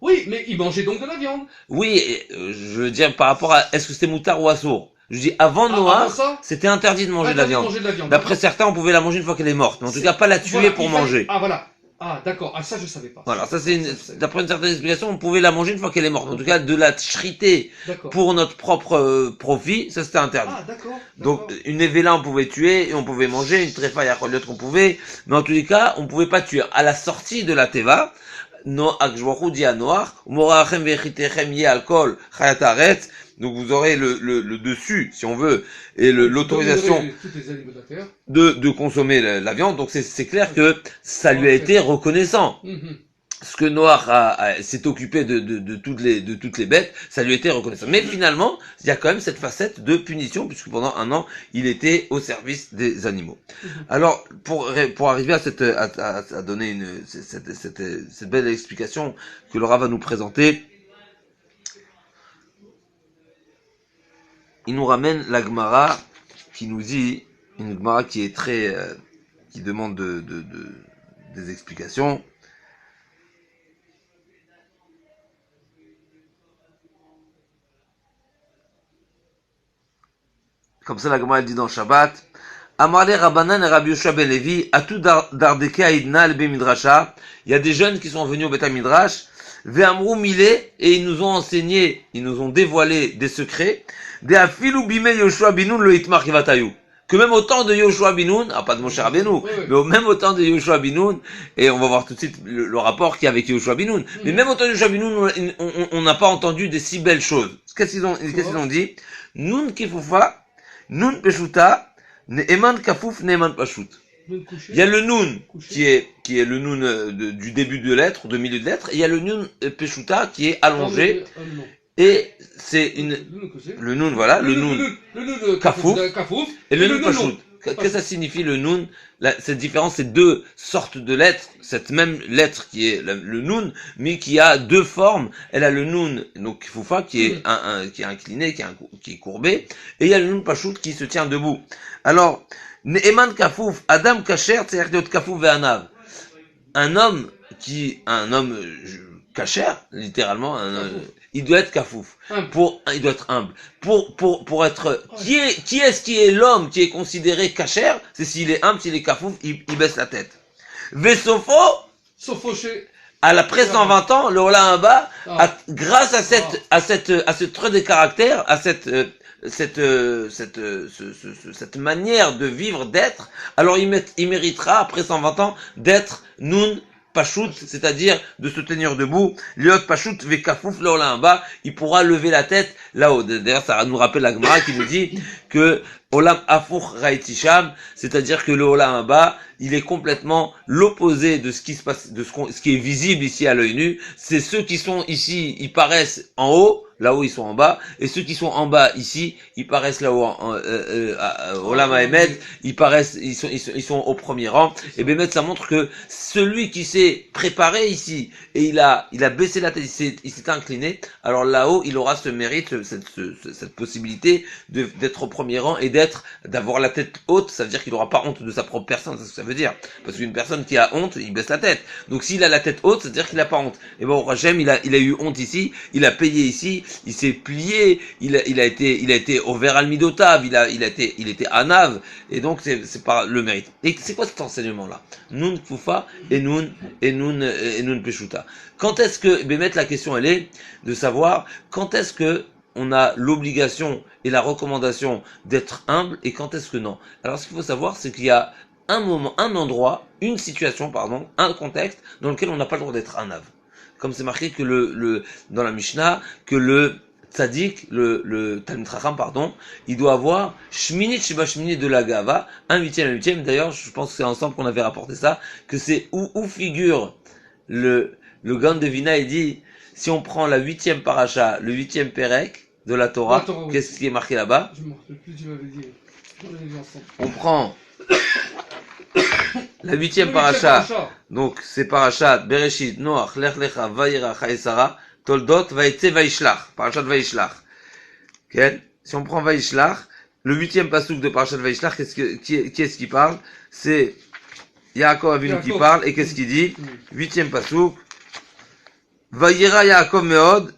Oui, mais il mangeait donc de la viande. Oui, je veux dire par rapport à est-ce que c'était moutard ou assourd. Je dis avant Noach, c'était interdit de manger de la viande. D'après certains, on pouvait la manger une fois qu'elle est morte, mais en tout cas pas la tuer pour manger. Ah voilà. Ah d'accord. Ah ça je savais pas. Voilà, ça c'est d'après une certaine explication, on pouvait la manger une fois qu'elle est morte. En tout cas, de la shriter pour notre propre profit, ça c'était interdit. Ah d'accord. Donc une évela on pouvait tuer et on pouvait manger, une tréfa il y a qu'on pouvait, mais en tous les cas, on pouvait pas tuer. À la sortie de la Teva, Akjwahu dit à Noach, Morachem vechitechem ye alcool chayataret. Donc vous aurez le dessus, si on veut, et l'autorisation de consommer la viande. Donc c'est clair que ça lui a été reconnaissant. Ce que Noach s'est occupé de toutes les bêtes, ça lui a été reconnaissant. Mais finalement, il y a quand même cette facette de punition, puisque pendant 1 an, il était au service des animaux. Alors, pour arriver à donner cette belle explication que le Rav va nous présenter, il nous ramène la Gemara qui nous dit, une Gemara qui est qui demande des explications. Comme ça, la Gemara dit dans Shabbat, Amarle Rabbanan et Rabbi Yoshua ben Levi, Atu Dardeke Aidna Lebe Midrasha. Il y a des jeunes qui sont venus au Beth Midrash, Ve'amrou Milé, et ils nous ont enseigné, ils nous ont dévoilé des secrets, De Afilu Bime Yoshua Binoun Lo Itmar Kivatayu. Que même au temps de Yoshua Binoun, pas de Moshe Rabbeinu, mais même au temps de Yoshua Binoun, et on va voir tout de suite le rapport qu'il y a avec Yoshua Binoun, mais même au temps de Yoshua Binoun, on n'a pas entendu des si belles choses. Qu'est-ce qu'ils ont dit? Nun Kifufa, Nun Peshuta, Ne'eman Kafuf, Ne'eman Pashut. Il y a le Nun, qui est le Nun du début de lettre, de milieu de lettre, et il y a le Nun Peshuta, qui est allongé, et c'est le Nun, voilà, le Nun Kafouf, et le Nun Pashut. Qu'est-ce que ça signifie le Nun? Cette différence, c'est 2 sortes de lettres, cette même lettre qui est le Nun, mais qui a 2 formes. Elle a le Nun, donc Kifoufa, qui est qui est incliné, qui est courbé, et il y a le Nun Pashut qui se tient debout. Alors, Ne'eman Kafouf, Adam Kacher, Tserdiot Kafouf Ve'anav. Un homme Kacher, littéralement, il doit être kafouf. Il doit être humble. Pour être, qui est-ce qui est l'homme qui est considéré kacher? C'est s'il est humble, s'il est kafouf, il baisse la tête. Vesofo, après 120 ans, le Olam Haba, grâce à ce trait de caractère, à cette manière de vivre, d'être, alors il méritera, après 120 ans, d'être Nun Pashut, c'est-à-dire de se tenir debout. Liot Pashut vekafouf l'olam haba, il pourra lever la tête là-haut. D'ailleurs, ça nous rappelle la Gemara qui nous dit que Olam Afuch Raitisham, c'est-à-dire que le Olam Haba, il est complètement l'opposé de ce qui se passe, de ce qui est visible ici à l'œil nu. C'est ceux qui sont ici, ils paraissent en haut, là-haut ils sont en bas, et ceux qui sont en bas ici, ils paraissent là-haut Olam Haemed, ils sont au premier rang. Et Bémet, ça montre que celui qui s'est préparé ici, et il a baissé la tête, il s'est incliné, alors là-haut, il aura ce mérite, cette possibilité d'être au premier rang et d'être d'avoir la tête haute, ça veut dire qu'il n'aura pas honte de sa propre personne, c'est ce que ça veut dire. Parce qu'une personne qui a honte, il baisse la tête. Donc s'il a la tête haute, ça veut dire qu'il n'a pas honte. Et bon, Hachem, il a eu honte ici, il a payé ici, il s'est plié, il a été au ver al midotav, il était anav, et donc c'est pas le mérite. Et c'est quoi cet enseignement-là? Nun kufa et nun peshuta. Quand est-ce que, Bémet, la question elle est de savoir quand est-ce que on a l'obligation et la recommandation d'être humble et quand est-ce que non. Alors ce qu'il faut savoir, c'est qu'il y a un moment, un endroit, une situation, pardon, un contexte dans lequel on n'a pas le droit d'être anav. Comme c'est marqué que dans la Mishnah, que le tzaddik, le Talmid Chacham, pardon, il doit avoir shminit sheba shminit de la gava, un huitième. D'ailleurs, je pense que c'est ensemble qu'on avait rapporté ça, que c'est où figure le Gan de Vina, il dit, si on prend la 8e paracha, le 8e pérec de la Torah, oui. Qu'est-ce qui est marqué là-bas? Je me rappelle plus, tu m'avais dit. On prend la 8e paracha, donc c'est paracha Bereshit, Noach, Lech Lecha, Vayera, Chaesara, Toldot, Vaïtse, Vaïshlach, parachat Vaïshlach. Okay? Si on prend Vaïshlach, le 8e pasouk de parachat Vaïshlach, qui est-ce qui parle? C'est Yaakov Avinu qui parle, et qu'est-ce qu'il dit? 8e pasouk, Vayera Yaakov Meod,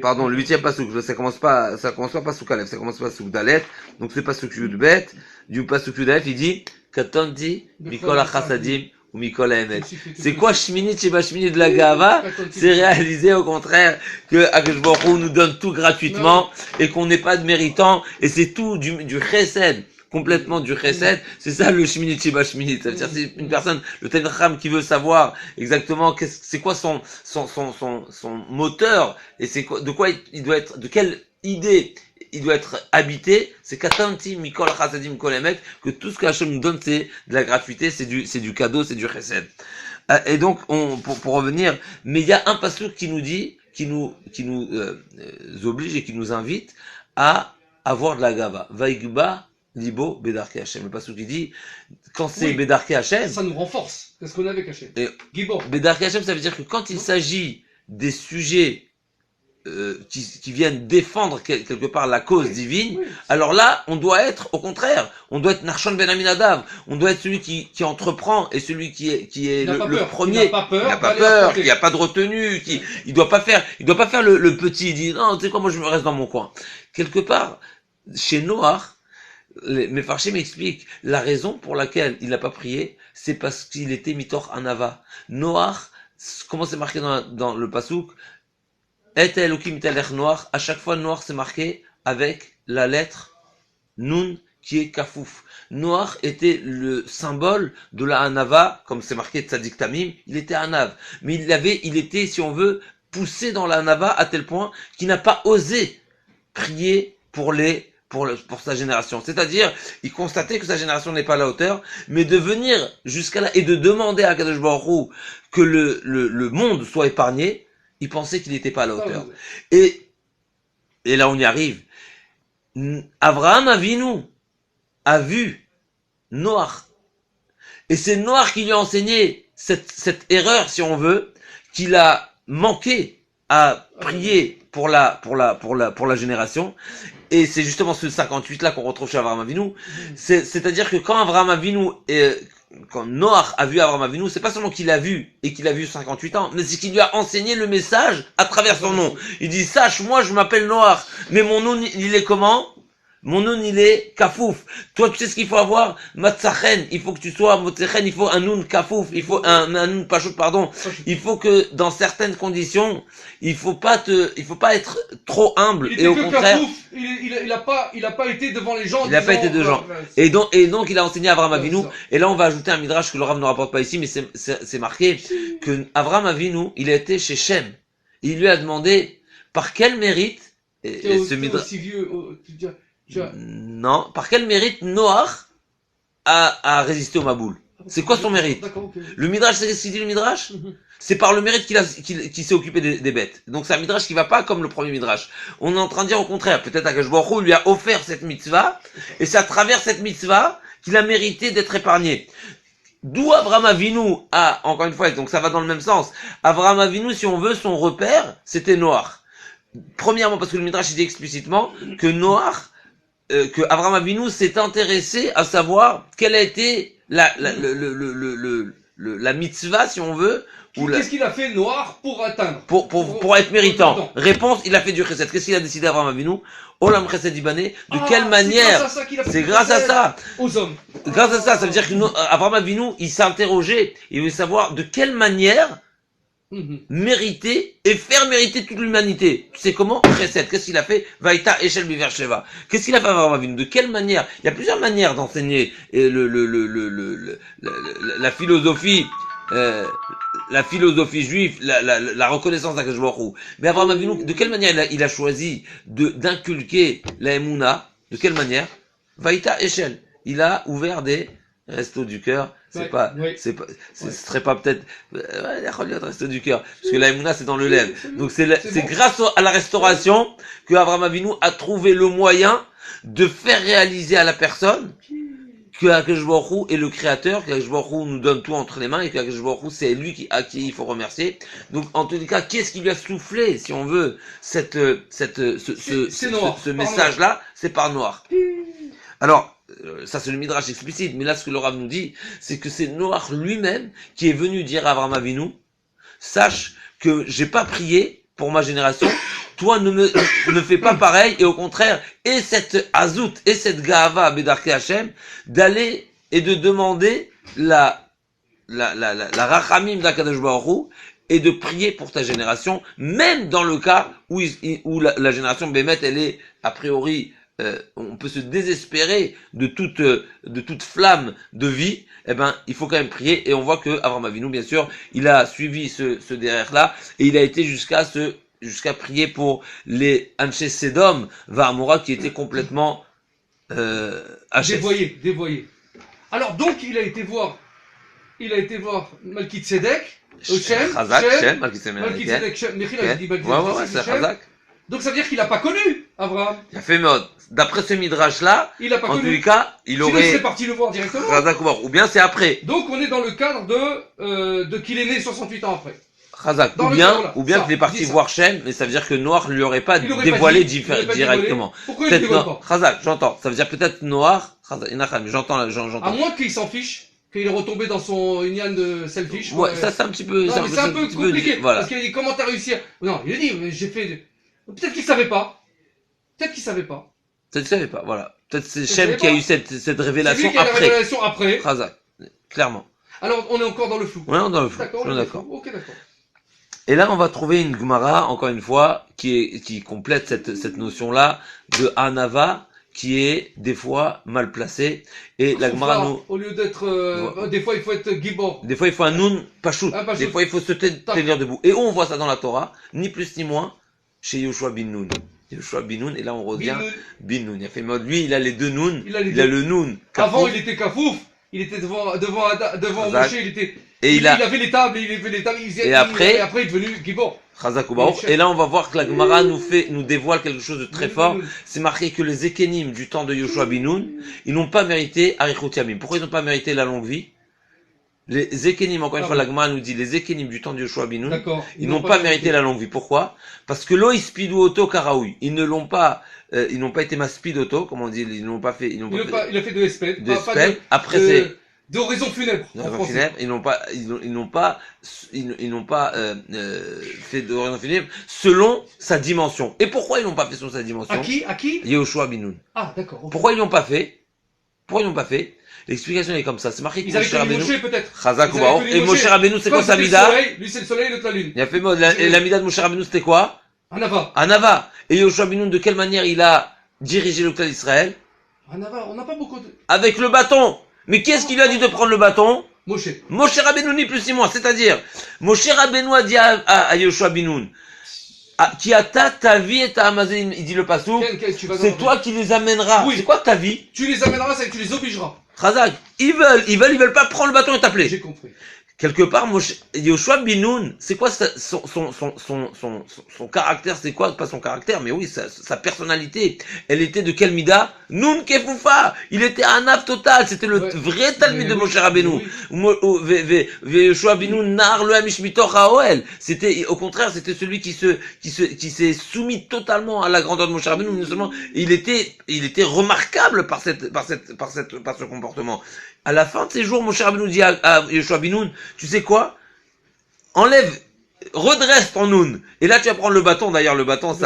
pardon, le 8e pasouk, ça commence pas pasouk Aleph, ça commence pasouk Dalet, donc c'est pasouk Yud Bet, du pasouk Yud Aleph, il dit, Katanti, Mikol HaChasadim, ou Mikol HaEmet. C'est quoi Shminit Sheba Shminit de la Gava? C'est réaliser au contraire que Akadosh Baruch Hu nous donne tout gratuitement, et qu'on n'est pas de méritant, et c'est tout du chesed. Complètement du chesed, c'est ça le shminit sheba shminit. Ça veut dire c'est une personne, le Talmid Chacham qui veut savoir exactement c'est quoi son moteur et c'est quoi, de quoi il doit être, de quelle idée il doit être habité. C'est katanti mikol chasadim kol emet, que tout ce que Hachem nous donne c'est de la gratuité, c'est du cadeau, c'est du chesed. Et donc pour revenir, mais il y a un pasteur qui nous dit, qui nous oblige et qui nous invite à avoir de la gava. Vaigba Libo Bedarke Hachem. Le passage qui dit, quand c'est Bedarke Hachem, ça nous renforce. C'est ce qu'on a avec Hachem. Bedarke Hachem, ça veut dire que quand il s'agit des sujets qui viennent défendre quelque part la cause divine, alors là, on doit être, au contraire, on doit être Narshon Ben Aminadav, on doit être celui qui entreprend et celui qui est le premier. Il n'a pas peur. Il n'a pas peur, il n'y a pas de retenue, il doit pas faire le petit, il dit, non, tu sais quoi, moi je me reste dans mon coin. Quelque part, chez Noach, les Mefarshim m'expliquent la raison pour laquelle il n'a pas prié, c'est parce qu'il était mitor anava. Noach, comment c'est marqué dans le pasouk? Et Elohim telech Noach, à chaque fois Noach c'est marqué avec la lettre Nun qui est kafouf. Noach était le symbole de la anava, comme c'est marqué Tzadik Tamim, il était anav. Mais il était, si on veut, poussé dans la anava à tel point qu'il n'a pas osé prier pour sa génération. C'est-à-dire, il constatait que sa génération n'est pas à la hauteur, mais de venir jusqu'à là et de demander à Kadosh Baruch Hu que le monde soit épargné, il pensait qu'il n'était pas à la hauteur. Et là, on y arrive. Abraham Avinu a vu Noach. Et c'est Noach qui lui a enseigné cette erreur, si on veut, qu'il a manqué à prier pour la génération. Et c'est justement ce 58 là qu'on retrouve chez Avraham Avinu. C'est-à-dire que quand Avraham Avinu quand Noach a vu Avraham Avinu, c'est pas seulement qu'il a vu et qu'il a vu 58 ans, mais c'est qu'il lui a enseigné le message à travers son nom. Il dit, sache, moi je m'appelle Noach, mais mon nom il est comment? Mon nom, il est kafouf. Toi, tu sais ce qu'il faut avoir? Matzachen. Il faut que tu sois Matzachen. Il faut un nun kafouf. Il faut un nun pachout, pardon. Il faut que, dans certaines conditions, il faut pas être trop humble. Et au contraire. Kafouf. Il a pas été devant les gens. Il a pas été devant. Et donc, il a enseigné à Avraham Avinu. Et là, on va ajouter un midrash que le Rav ne rapporte pas ici, mais c'est marqué que Avraham Avinu, il a été chez Shem. Il lui a demandé, par quel mérite, ce midrash. Aussi vieux, non, par quel mérite Noach a résisté au Maboul? C'est quoi son mérite? Le Midrash, c'est ce qu'il dit le Midrash? C'est par le mérite qu'il s'est occupé des bêtes. Donc c'est un Midrash qui va pas comme le premier Midrash. On est en train de dire au contraire, peut-être Akadosh Baruch Hu lui a offert cette mitzvah, et c'est à travers cette mitzvah qu'il a mérité d'être épargné. D'où Avraham Avinu a, encore une fois, donc ça va dans le même sens. Avraham Avinu, si on veut, son repère, c'était Noach. Premièrement, parce que le Midrash dit explicitement que Noach que Abraham Avinu s'est intéressé à savoir quelle a été la mitzvah, si on veut, qu'est-ce qu'il a fait Noach pour atteindre? Pour être méritant. Réponse, il a fait du chesed. Qu'est-ce qu'il a décidé Abraham Avinu? Olam chesed ibané. De quelle manière? C'est grâce à ça. Aux hommes. Grâce à ça, ça veut dire que Abraham Avinu, il s'est interrogé. Il voulait savoir de quelle manière mériter et faire mériter toute l'humanité. Tu sais comment? Chesed. Qu'est-ce qu'il a fait? Vaïta Eshel Biver Sheva. Qu'est-ce qu'il a fait Abraham Avinu? De quelle manière? Il y a plusieurs manières d'enseigner la philosophie. La philosophie juive, la reconnaissance d'Akadosh Baruch Hu. Mais Abraham Avinu, de quelle manière il a choisi d'inculquer la Emouna? De quelle manière? Vaïta Eshel. Il a ouvert des restos du cœur. Ce serait pas peut-être, restos du cœur. Parce que la Emouna, c'est dans le lèvre. Donc c'est grâce à la restauration que Abraham Avinu a trouvé le moyen de faire réaliser à la personne que Akadosh Baruch Hu est le créateur, qu'Akadosh Baruch Hu nous donne tout entre les mains et qu'Akadosh Baruch Hu c'est lui à qui il faut remercier. Donc en tous les cas, qu'est-ce qui lui a soufflé, si on veut, ce message-là? C'est par Noach. Alors, ça c'est le Midrash explicite, mais là ce que le Rav nous dit, c'est que c'est Noach lui-même qui est venu dire à Abraham Avinu, sache que j'ai pas prié pour ma génération, toi ne fais pas pareil, et au contraire, et cette azout, et cette gaava bedarke Hashem, d'aller et de demander la rachamim d'Akadosh Baruch Hu, et de prier pour ta génération, même dans le cas où la génération Bémet, elle est, a priori, on peut se désespérer de toute flamme de vie, eh ben, il faut quand même prier, et on voit que Abraham Avinu, bien sûr, il a suivi ce derrière-là, et il a été jusqu'à prier pour les Anshe Sedom, Va'amora, qui étaient complètement dévoyés. Alors donc il a été voir Malki Tzedek, Shem, Malki Tzedek, Shem, Mechil a dit Malki Tzedek, Shem. Donc ça veut dire qu'il n'a pas connu Abraham. Il a fait mode. D'après ce midrash-là, en tous les cas, il aurait... Sinon, il serait parti le voir directement. Ou bien c'est après. Donc on est dans le cadre de qu'il est né 68 ans après. Chazak. Ou bien qu'il est parti voir Shem, mais ça veut dire que Noach lui aurait pas dévoilé directement. Pourquoi il ne dévoile pas? Chazak, j'entends. Ça veut dire peut-être Noach, j'entends. À moins qu'il s'en fiche, qu'il est retombé dans son union de selfish. Ouais, ça c'est un petit peu... Non, mais c'est un peu compliqué. Voilà. Parce qu'il a dit, comment t'as réussi à... Non, il a dit, j'ai fait... Peut-être qu'il savait pas. Peut-être qu'il savait pas, voilà. Peut-être c'est Shem qui a eu cette révélation après. C'est lui qui a la révélation après. Chazak. Clairement. Alors, on est encore dans le flou. Ouais, on est dans le flou. D'accord. Ok, d'accord. Et là, on va trouver une Gemara, encore une fois, qui complète cette notion-là de Anava, qui est des fois mal placée. Et la Gemara nous... Au lieu d'être... des fois, il faut être Gibor. Des fois, il faut un Nun Pachout. Des fois, il faut se tenir debout. Et où on voit ça dans la Torah, ni plus ni moins, chez Yoshua bin Nun. Yoshua bin Nun, et là on revient, bin Nun. Il a fait mode, lui, il a les deux Nun. Il a le Nun. Avant, il était Kafouf. Il était devant Moshe, il avait les tables, et après, il est devenu Gibor. Et là, on va voir que la Gemara nous dévoile quelque chose de très fort. C'est marqué que les Ekenim du temps de Yoshua bin Nun, ils n'ont pas mérité Arichut Yamim. Pourquoi ils n'ont pas mérité la longue vie? Les Ekenim, encore une fois, la Gemara nous dit, les Ekenim du temps de Yoshua bin Nun, ils n'ont pas mérité la longue vie. Pourquoi? Parce que lo ispidu auto karaoui. Ils n'ont pas été maspid auto, comme on dit, ils n'ont pas fait, il a fait de espède. Après c'est, d'oraison funèbre. Ils n'ont pas fait d'oraison funèbre selon sa dimension. Et pourquoi ils n'ont pas fait selon sa dimension? À qui? Yoshua bin Nun. Ah, d'accord. Okay. Pourquoi ils n'ont pas fait? L'explication est comme ça. C'est marqué que Moshe Rabbeinu, Moshe peut-être. Chazak Ubaor. Et Moshe Rabbeinu, c'est quoi sa mida? Lui, c'est le soleil, l'autre la lune. Il a fait la mida de Moshe Rabbeinu, c'était quoi? Anava. Et Yoshua bin Nun, de quelle manière il a dirigé le clan d'Israël? Anava, on n'a pas beaucoup de... Avec le bâton. Mais qui est-ce qui lui a dit de prendre le bâton? Moshe Rabbeinu, ni plus ni moins. C'est-à-dire, Moshe Rabbeinu a dit à Yoshua bin Nun, qui a ta vie et ta amazé, il dit le passou, c'est toi qui les amèneras. Oui. C'est quoi ta vie? Tu les amèneras, c'est que tu les obligeras. Chazak, ils veulent pas prendre le bâton et t'appeler. J'ai compris. quelque part, Yoshua Binoun, c'est quoi son caractère, c'est quoi, pas son caractère, mais oui, sa personnalité. Elle était de quel mida? Nun Kefoufa. Il était un âme total. C'était le vrai Talmud de Moshe Rabbeinu. Yoshua Binoun nar le hamishmitoch haoel. C'était, au contraire, c'était celui qui s'est soumis totalement à la grandeur de Moshe Rabbeinu. Non seulement, il était remarquable par ce comportement. À la fin de ses jours, Moshe Rabbeinu dit à Yoshua Binoun, tu sais quoi? Enlève, redresse ton noun. Et là, tu vas prendre le bâton. D'ailleurs, le bâton, c'est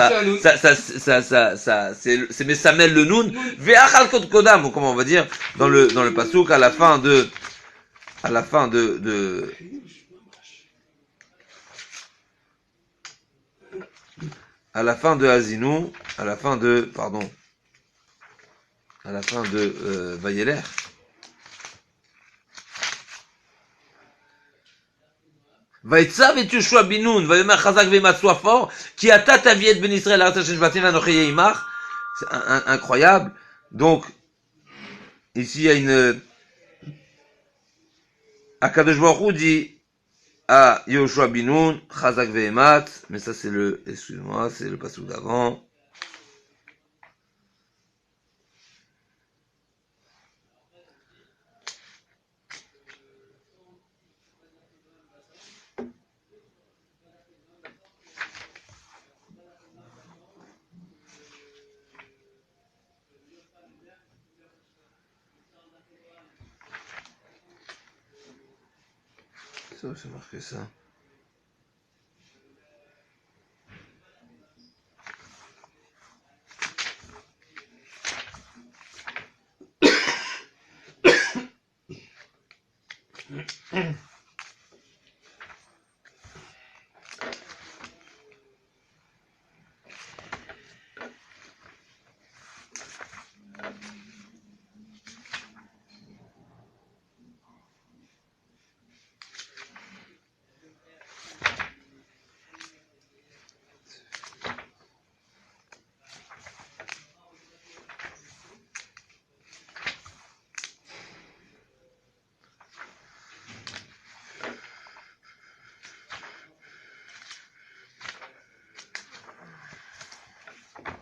Mesamel le noun. Ve'achal kod kodam, comment on va dire, dans le pasouk, à la fin de Azinu, à la fin de Vayeler. Vaitzav et Yoshua Binoun, Vayomer Chazak ve'mat sois fort, qui ata taviet ben Israël arat Hashem shvatim vanochi yeimach. C'est incroyable. Donc, ici, il y a une, Akadosh Baruch Hu dit à Yoshua Binoun, Chazak ve'mat, mais ça c'est c'est le passage d'avant. Ça, c'est marqué ça.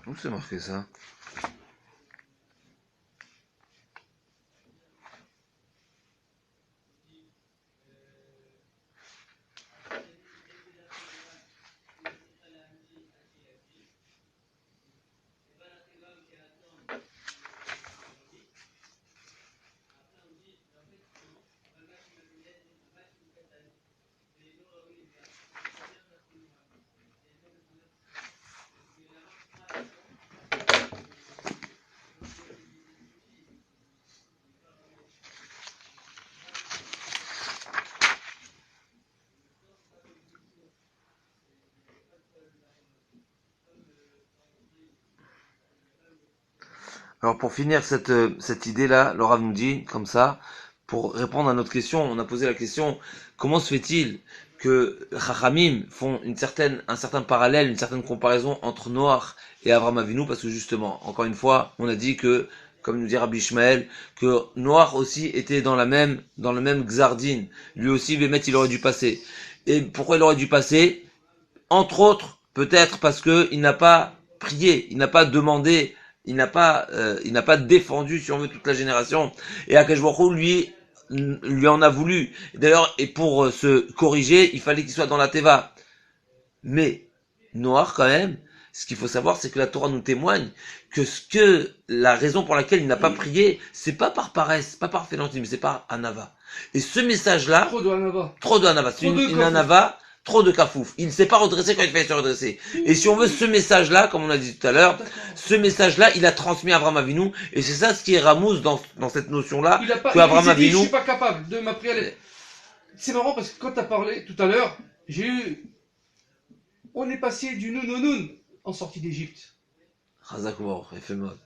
Où c'est marqué ça? Alors pour finir cette idée-là, Laura nous dit comme ça, pour répondre à notre question, on a posé la question, comment se fait-il que Chachamim font un certain parallèle, une certaine comparaison entre Noach et Avraham Avinu, parce que justement, encore une fois, on a dit que, comme nous dit Rabbi Ishmael, que Noach aussi était dans le même Xardin. Lui aussi, Bémet, il aurait dû passer. Et pourquoi il aurait dû passer? Entre autres, peut-être parce que il n'a pas prié, il n'a pas demandé, il n'a pas défendu, si on veut, toute la génération. Et Akash Baruch Hu, lui en a voulu. D'ailleurs, et pour se corriger, il fallait qu'il soit dans la Teva. Mais, Noach, quand même, ce qu'il faut savoir, c'est que la Torah nous témoigne que la raison pour laquelle il n'a pas prié, c'est pas par paresse, pas par fainéantise, mais c'est par anava. Et ce message-là, trop de anava, c'est une anava, trop de kafouf. Il ne s'est pas redressé quand il fallait se redresser. Et si on veut ce message-là, comme on a dit tout à l'heure, ce message-là, il a transmis à Avraham Avinu, et c'est ça ce qui est ramousse dans cette notion-là, que Avraham Avinu. Je suis pas capable de m'apprier. C'est marrant parce que quand tu as parlé tout à l'heure, on est passé du nounoun en sortie d'Égypte. Chazak Baruch,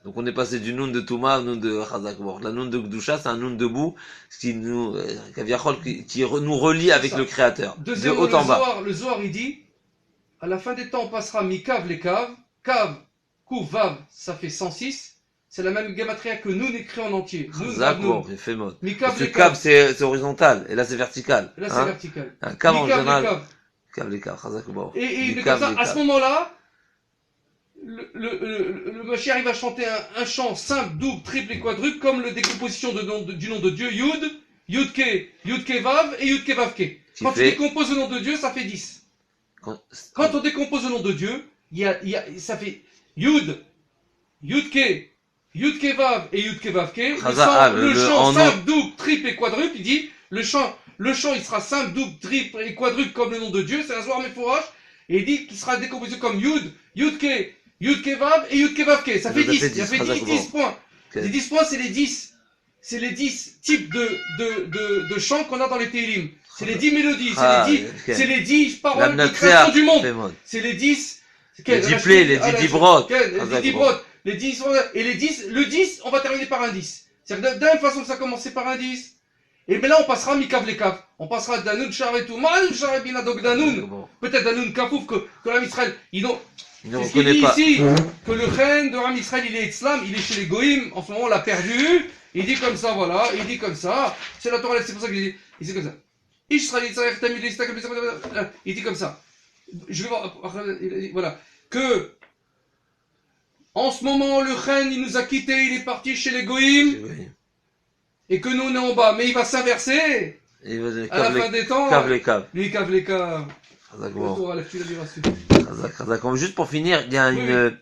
donc on est passé du noun de Touma au noun de Chazak Baruch. La noun de Gdusha, c'est un noun debout, qui nous relie avec le Créateur. Deuxièmement, de haut en bas. Le Zohar, il dit, à la fin des temps, on passera mi-kav les caves. Kav, Kuv, Vav, ça fait 106. c'est la même gematria que Noun écrit en entier. D'accord, il fait mode. Mikav, Parce que Kav, c'est horizontal, et là, c'est vertical. Et là, c'est vertical. Un Kav, en général. Kav, les Kav, Et comme ça, à ce moment-là, le Mashiach, il va chanter un chant simple, double, triple et quadruple, comme la décomposition du nom de Dieu, Yud, Yudke, Yudke Vav et Yudke Vavke. Quand tu décomposes le nom de Dieu, ça fait 10. Quand on décompose le nom de Dieu, ça fait Yud, Yudke, Yudke Vav et Yudke Vavke. Le chant simple, double, triple et quadruple, il dit, le chant il sera simple, double, triple et quadruple comme le nom de Dieu, c'est un Zohar Mefourash, et il dit qu'il sera décomposé comme Yud, Yudke, Yudke Vav et Yudke Vavke. Ça fait 10. Ça fait 10 points. Les 10 points, c'est les 10. C'est les 10 types de chants qu'on a dans les Télim. C'est les 10 mélodies. C'est les 10 paroles de création du monde. C'est les 10. Les 10 plaies, les 10 dibrot. Les 10 dibrot. Les 10, et le 10, on va terminer par un 10. C'est-à-dire que de la même façon que ça a commencé par un 10. Et mais là, on passera Mikav les Kav. On passera Danoun Char et tout. Manoun Char et Binadok Danoun. Peut-être Danoun Kafouf que la Israël, ils ne reconnaît pas. Ici, que le reine de Ram Israël, il est islam, il est chez les Goïm. En ce moment, on l'a perdu. Il dit comme ça, voilà. Il dit comme ça. C'est la Torah, c'est pour ça qu'il dit. Il dit comme ça. Il dit comme ça. Je vais voir. Voilà. Que. En ce moment, le reine, il nous a quittés. Il est parti chez les Goïm. Et que nous, on est en bas. Mais il va s'inverser. À la fin des temps. Lui, cave les caves. Juste pour finir, il y a une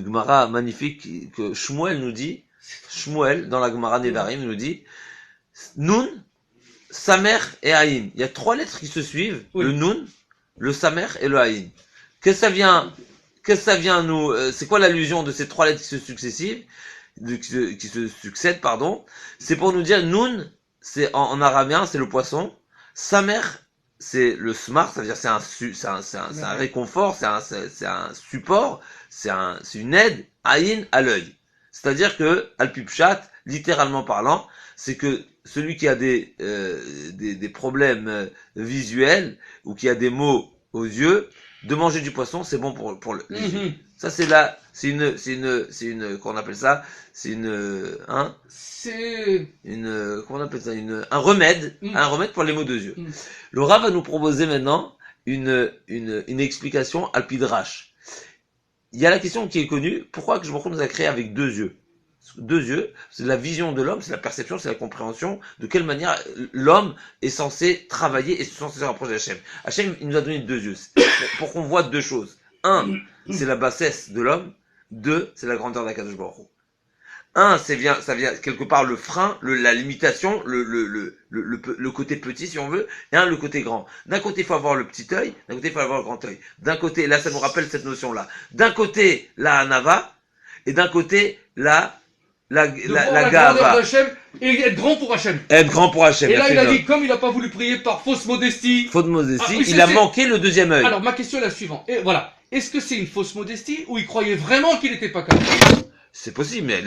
Gemara magnifique que Shmuel nous dit. Shmuel, dans la Gemara Nedarim, nous dit Nun, Samer et Aïn. Il y a 3 lettres qui se suivent. Le Nun, le Samer et le Aïn. Qu'est-ce que ça vient nous, c'est quoi l'allusion de ces 3 lettres qui se succèdent, pardon? C'est pour nous dire Nun, c'est en araméen, c'est le poisson. Samer, c'est le smart, c'est-à-dire c'est un réconfort, c'est un support, c'est une aide, Aïn à l'œil. C'est-à-dire que Al-Pipchat, littéralement parlant, c'est que celui qui a des problèmes visuels ou qui a des maux aux yeux, de manger du poisson, c'est bon pour les yeux. Ça qu'on appelle ça, comment on appelle ça, un remède pour les maux de yeux. Le Rav va nous proposer maintenant une explication al-Pidrash. Il y a la question qui est connue, pourquoi que je nous a créé avec 2 yeux? 2 yeux, c'est la vision de l'homme, c'est la perception, c'est la compréhension de quelle manière l'homme est censé travailler et censé se rapprocher d'Hachem. Hachem, il nous a donné 2 yeux pour qu'on voit 2 choses. 1, c'est la bassesse de l'homme. 2, c'est la grandeur d'Akadosh Baruch Hu. 1, ça vient quelque part le frein, la limitation, le côté petit si on veut, et 1, le côté grand. D'un côté, il faut avoir le petit œil, d'un côté, il faut avoir le grand œil. D'un côté, là, ça nous rappelle cette notion-là. D'un côté, la Hanava, et d'un côté, la Gava. Et être grand pour Hachem. Être grand pour Hachem. Et là, il a dit, comme il n'a pas voulu prier par fausse modestie. Il a manqué le deuxième œil. Alors, ma question est la suivante. Et voilà. Est-ce que c'est une fausse modestie ou il croyait vraiment qu'il n'était pas capable? C'est possible, mais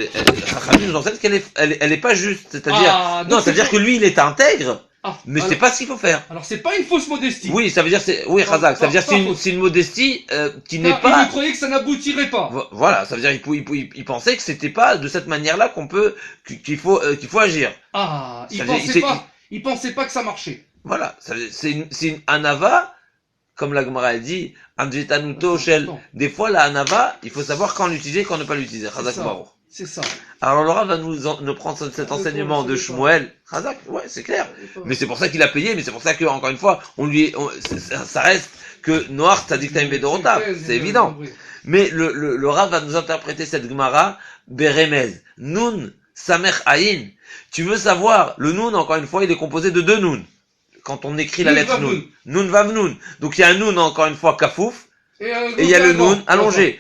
Rabbi nous enseigne qu'elle est pas juste. C'est-à-dire que lui, il est intègre. Mais c'est pas ce qu'il faut faire. Alors c'est pas une fausse modestie. Oui, ça veut dire Razak, ça veut dire c'est une modestie qui n'est pas. Il croyait que ça n'aboutirait pas. Voilà, ça veut dire il pensait que c'était pas de cette manière-là qu'il faut agir. Il pensait pas que ça marchait. Voilà, c'est une anava, comme la Gemara dit, des fois la anava, il faut savoir quand l'utiliser, quand ne pas l'utiliser. C'est ça. Alors Laura va nous prendre cet enseignement de Shmuel. Razak, ouais, c'est clair. Mais c'est pour ça qu'il a payé, mais c'est pour ça que, encore une fois, ça reste que Noir Tzadik Taim Bedorota. C'est évident. Mais le Rav va nous interpréter cette Gemara, Beremez. Nun, Samer Aïn. Tu veux savoir, le Nun, encore une fois, il est composé de 2 Nun. Quand on écrit la lettre Nun. Nun Vav Nun. Donc il y a un Nun, encore une fois, Kafouf. Et il y a le Nun allongé.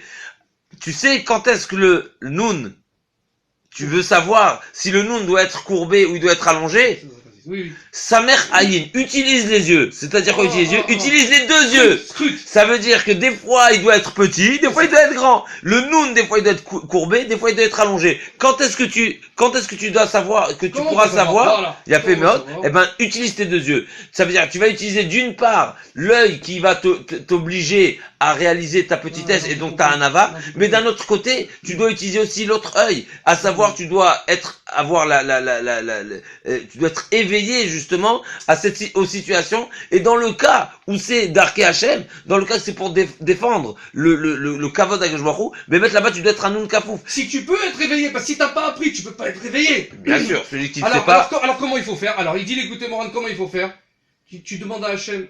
Tu sais quand est-ce que le Nun, tu veux savoir si le Nun doit être courbé ou il doit être allongé? Oui. Samer Aïn, utilise les yeux. C'est-à-dire quoi utilise les yeux? Utilise les 2 yeux. Ça veut dire que des fois il doit être petit, des fois il doit être grand. Le Nun, des fois il doit être courbé, des fois il doit être allongé. Quand est-ce que tu dois savoir, que tu pourras savoir, il y a fait mode, utilise tes 2 yeux. Ça veut dire que tu vas utiliser d'une part l'œil qui va t'obliger à réaliser ta petitesse et donc tu as un ava, mais d'un autre côté, tu dois utiliser aussi l'autre œil, à savoir tu dois tu dois être éveillé justement aux situations, et dans le cas où c'est d'Arké Hachem, dans le cas que c'est pour défendre le kavod d'Akadosh Baruch Hu, mais mettre là-bas tu dois être un nun kafouf. Si tu peux être réveillé, parce que si t'as pas appris, tu peux pas être réveillé. Bien sûr, celui qui ne sait pas. Alors comment il faut faire? Alors il dit l'écoutez Moran, comment il faut faire? Tu demandes à Hachem,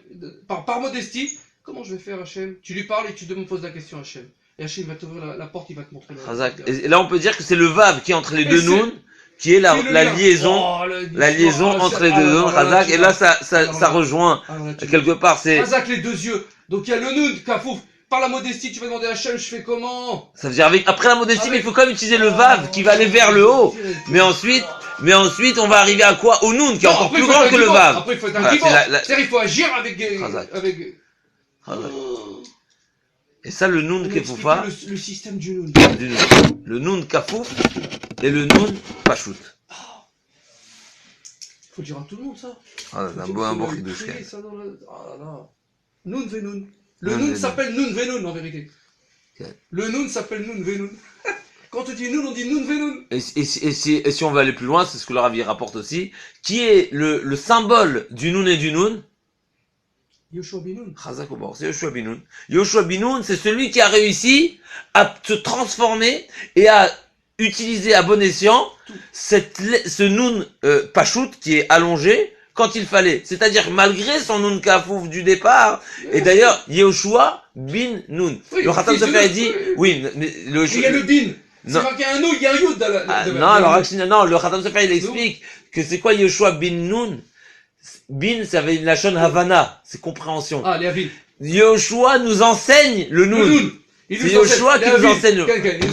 par modestie, comment je vais faire Hachem? Tu lui parles et tu me poses la question Hachem. Et Hachem va t'ouvrir la porte, il va te montrer. Et là on peut dire que c'est le vav qui est entre les deux nouns, qui est la liaison, entre les deux nouns, Razak, et là ça rejoint, quelque part c'est... Razak les deux yeux, donc il y a le noun, kafouf, par la modestie tu vas demander à Hachem, je fais comment? Ça veut dire après la modestie, mais il faut quand même utiliser le vav qui va aller vers le haut, mais ensuite on va arriver à quoi? Au noun, qui est encore plus grand que le vav. Après il faut être un gibor, c'est-à-dire il faut agir avec... Et ça, le noun kefoufa, le système du noun. Le noun kafouf et le noun pachout. Faut dire à tout le monde ça. Ah, c'est un bon chidouche. Noun venoun. Le noun s'appelle noun venoun en vérité. Le noun s'appelle noun venoun. Quand on dit noun, on dit noun venoun. Et si on veut aller plus loin, c'est ce que le Ravi rapporte aussi, qui est le symbole du noun et du noun? Yoshua Binoun. C'est Yoshua Binoun. Yoshua Binoun, c'est celui qui a réussi à se transformer et à utiliser à bon escient ce noun pachout qui est allongé quand il fallait. C'est-à-dire malgré son noun kafouf du départ. Et d'ailleurs, Yoshua bin Noun. Le Khatam Sofer dit, oui, mais il y a le bin. C'est marqué un ou, il y a un yud dans la... Non, le Khatam Sofer il explique que c'est quoi Yoshua bin Noun. Bin, ça avait la shon Havana, c'est compréhension. Ah, les Havin. Yoshua nous enseigne le noun. C'est Yoshua qui nous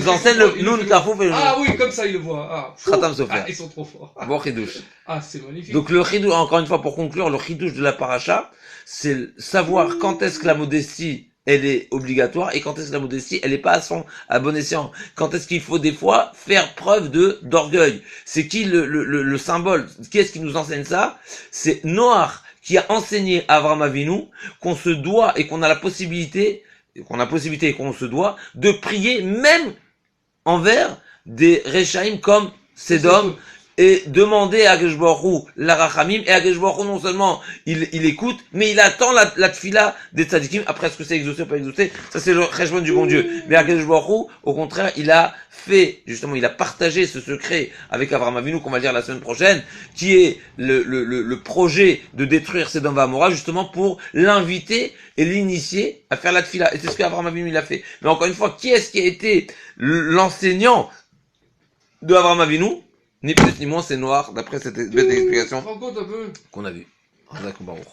enseigne le noun kafouf et le noun. Ah oui, comme ça il le voit. Khatam Sofer. Ils sont trop forts. Bon chidouche. Ah, c'est magnifique. Donc le chidouche, encore une fois pour conclure, le chidouche de la paracha, c'est savoir quand est-ce que la modestie elle est obligatoire et quand est-ce que la modestie elle est pas à bon escient. Quand est-ce qu'il faut des fois faire preuve d'orgueil. C'est qui le symbole? Qui est-ce qui nous enseigne ça? C'est Noach qui a enseigné à Avraham Avinu qu'on se doit et qu'on a la possibilité et qu'on se doit de prier même envers des Rechaim comme Sédom, et demander à Akadosh Baruch Hu la rachamim, et Akadosh Baruch Hu non seulement il écoute, mais il attend la tfila des tzadikim. Après, est-ce que c'est exaucé ou pas exaucé, ça c'est le cheshbon du bon Dieu. Mais Akadosh Baruch Hu, au contraire, il a partagé ce secret avec Avraham Avinu, qu'on va lire la semaine prochaine, qui est le projet de détruire Sodome et Gomorrha, justement pour l'inviter et l'initier à faire la tfila. Et c'est ce qu'Avraham Avinu il a fait. Mais encore une fois, qui est-ce qui a été l'enseignant de Avraham Avinu? Ni plus ni moins, c'est noir, d'après cette bête explication qu'on a vue. Razak Baruch.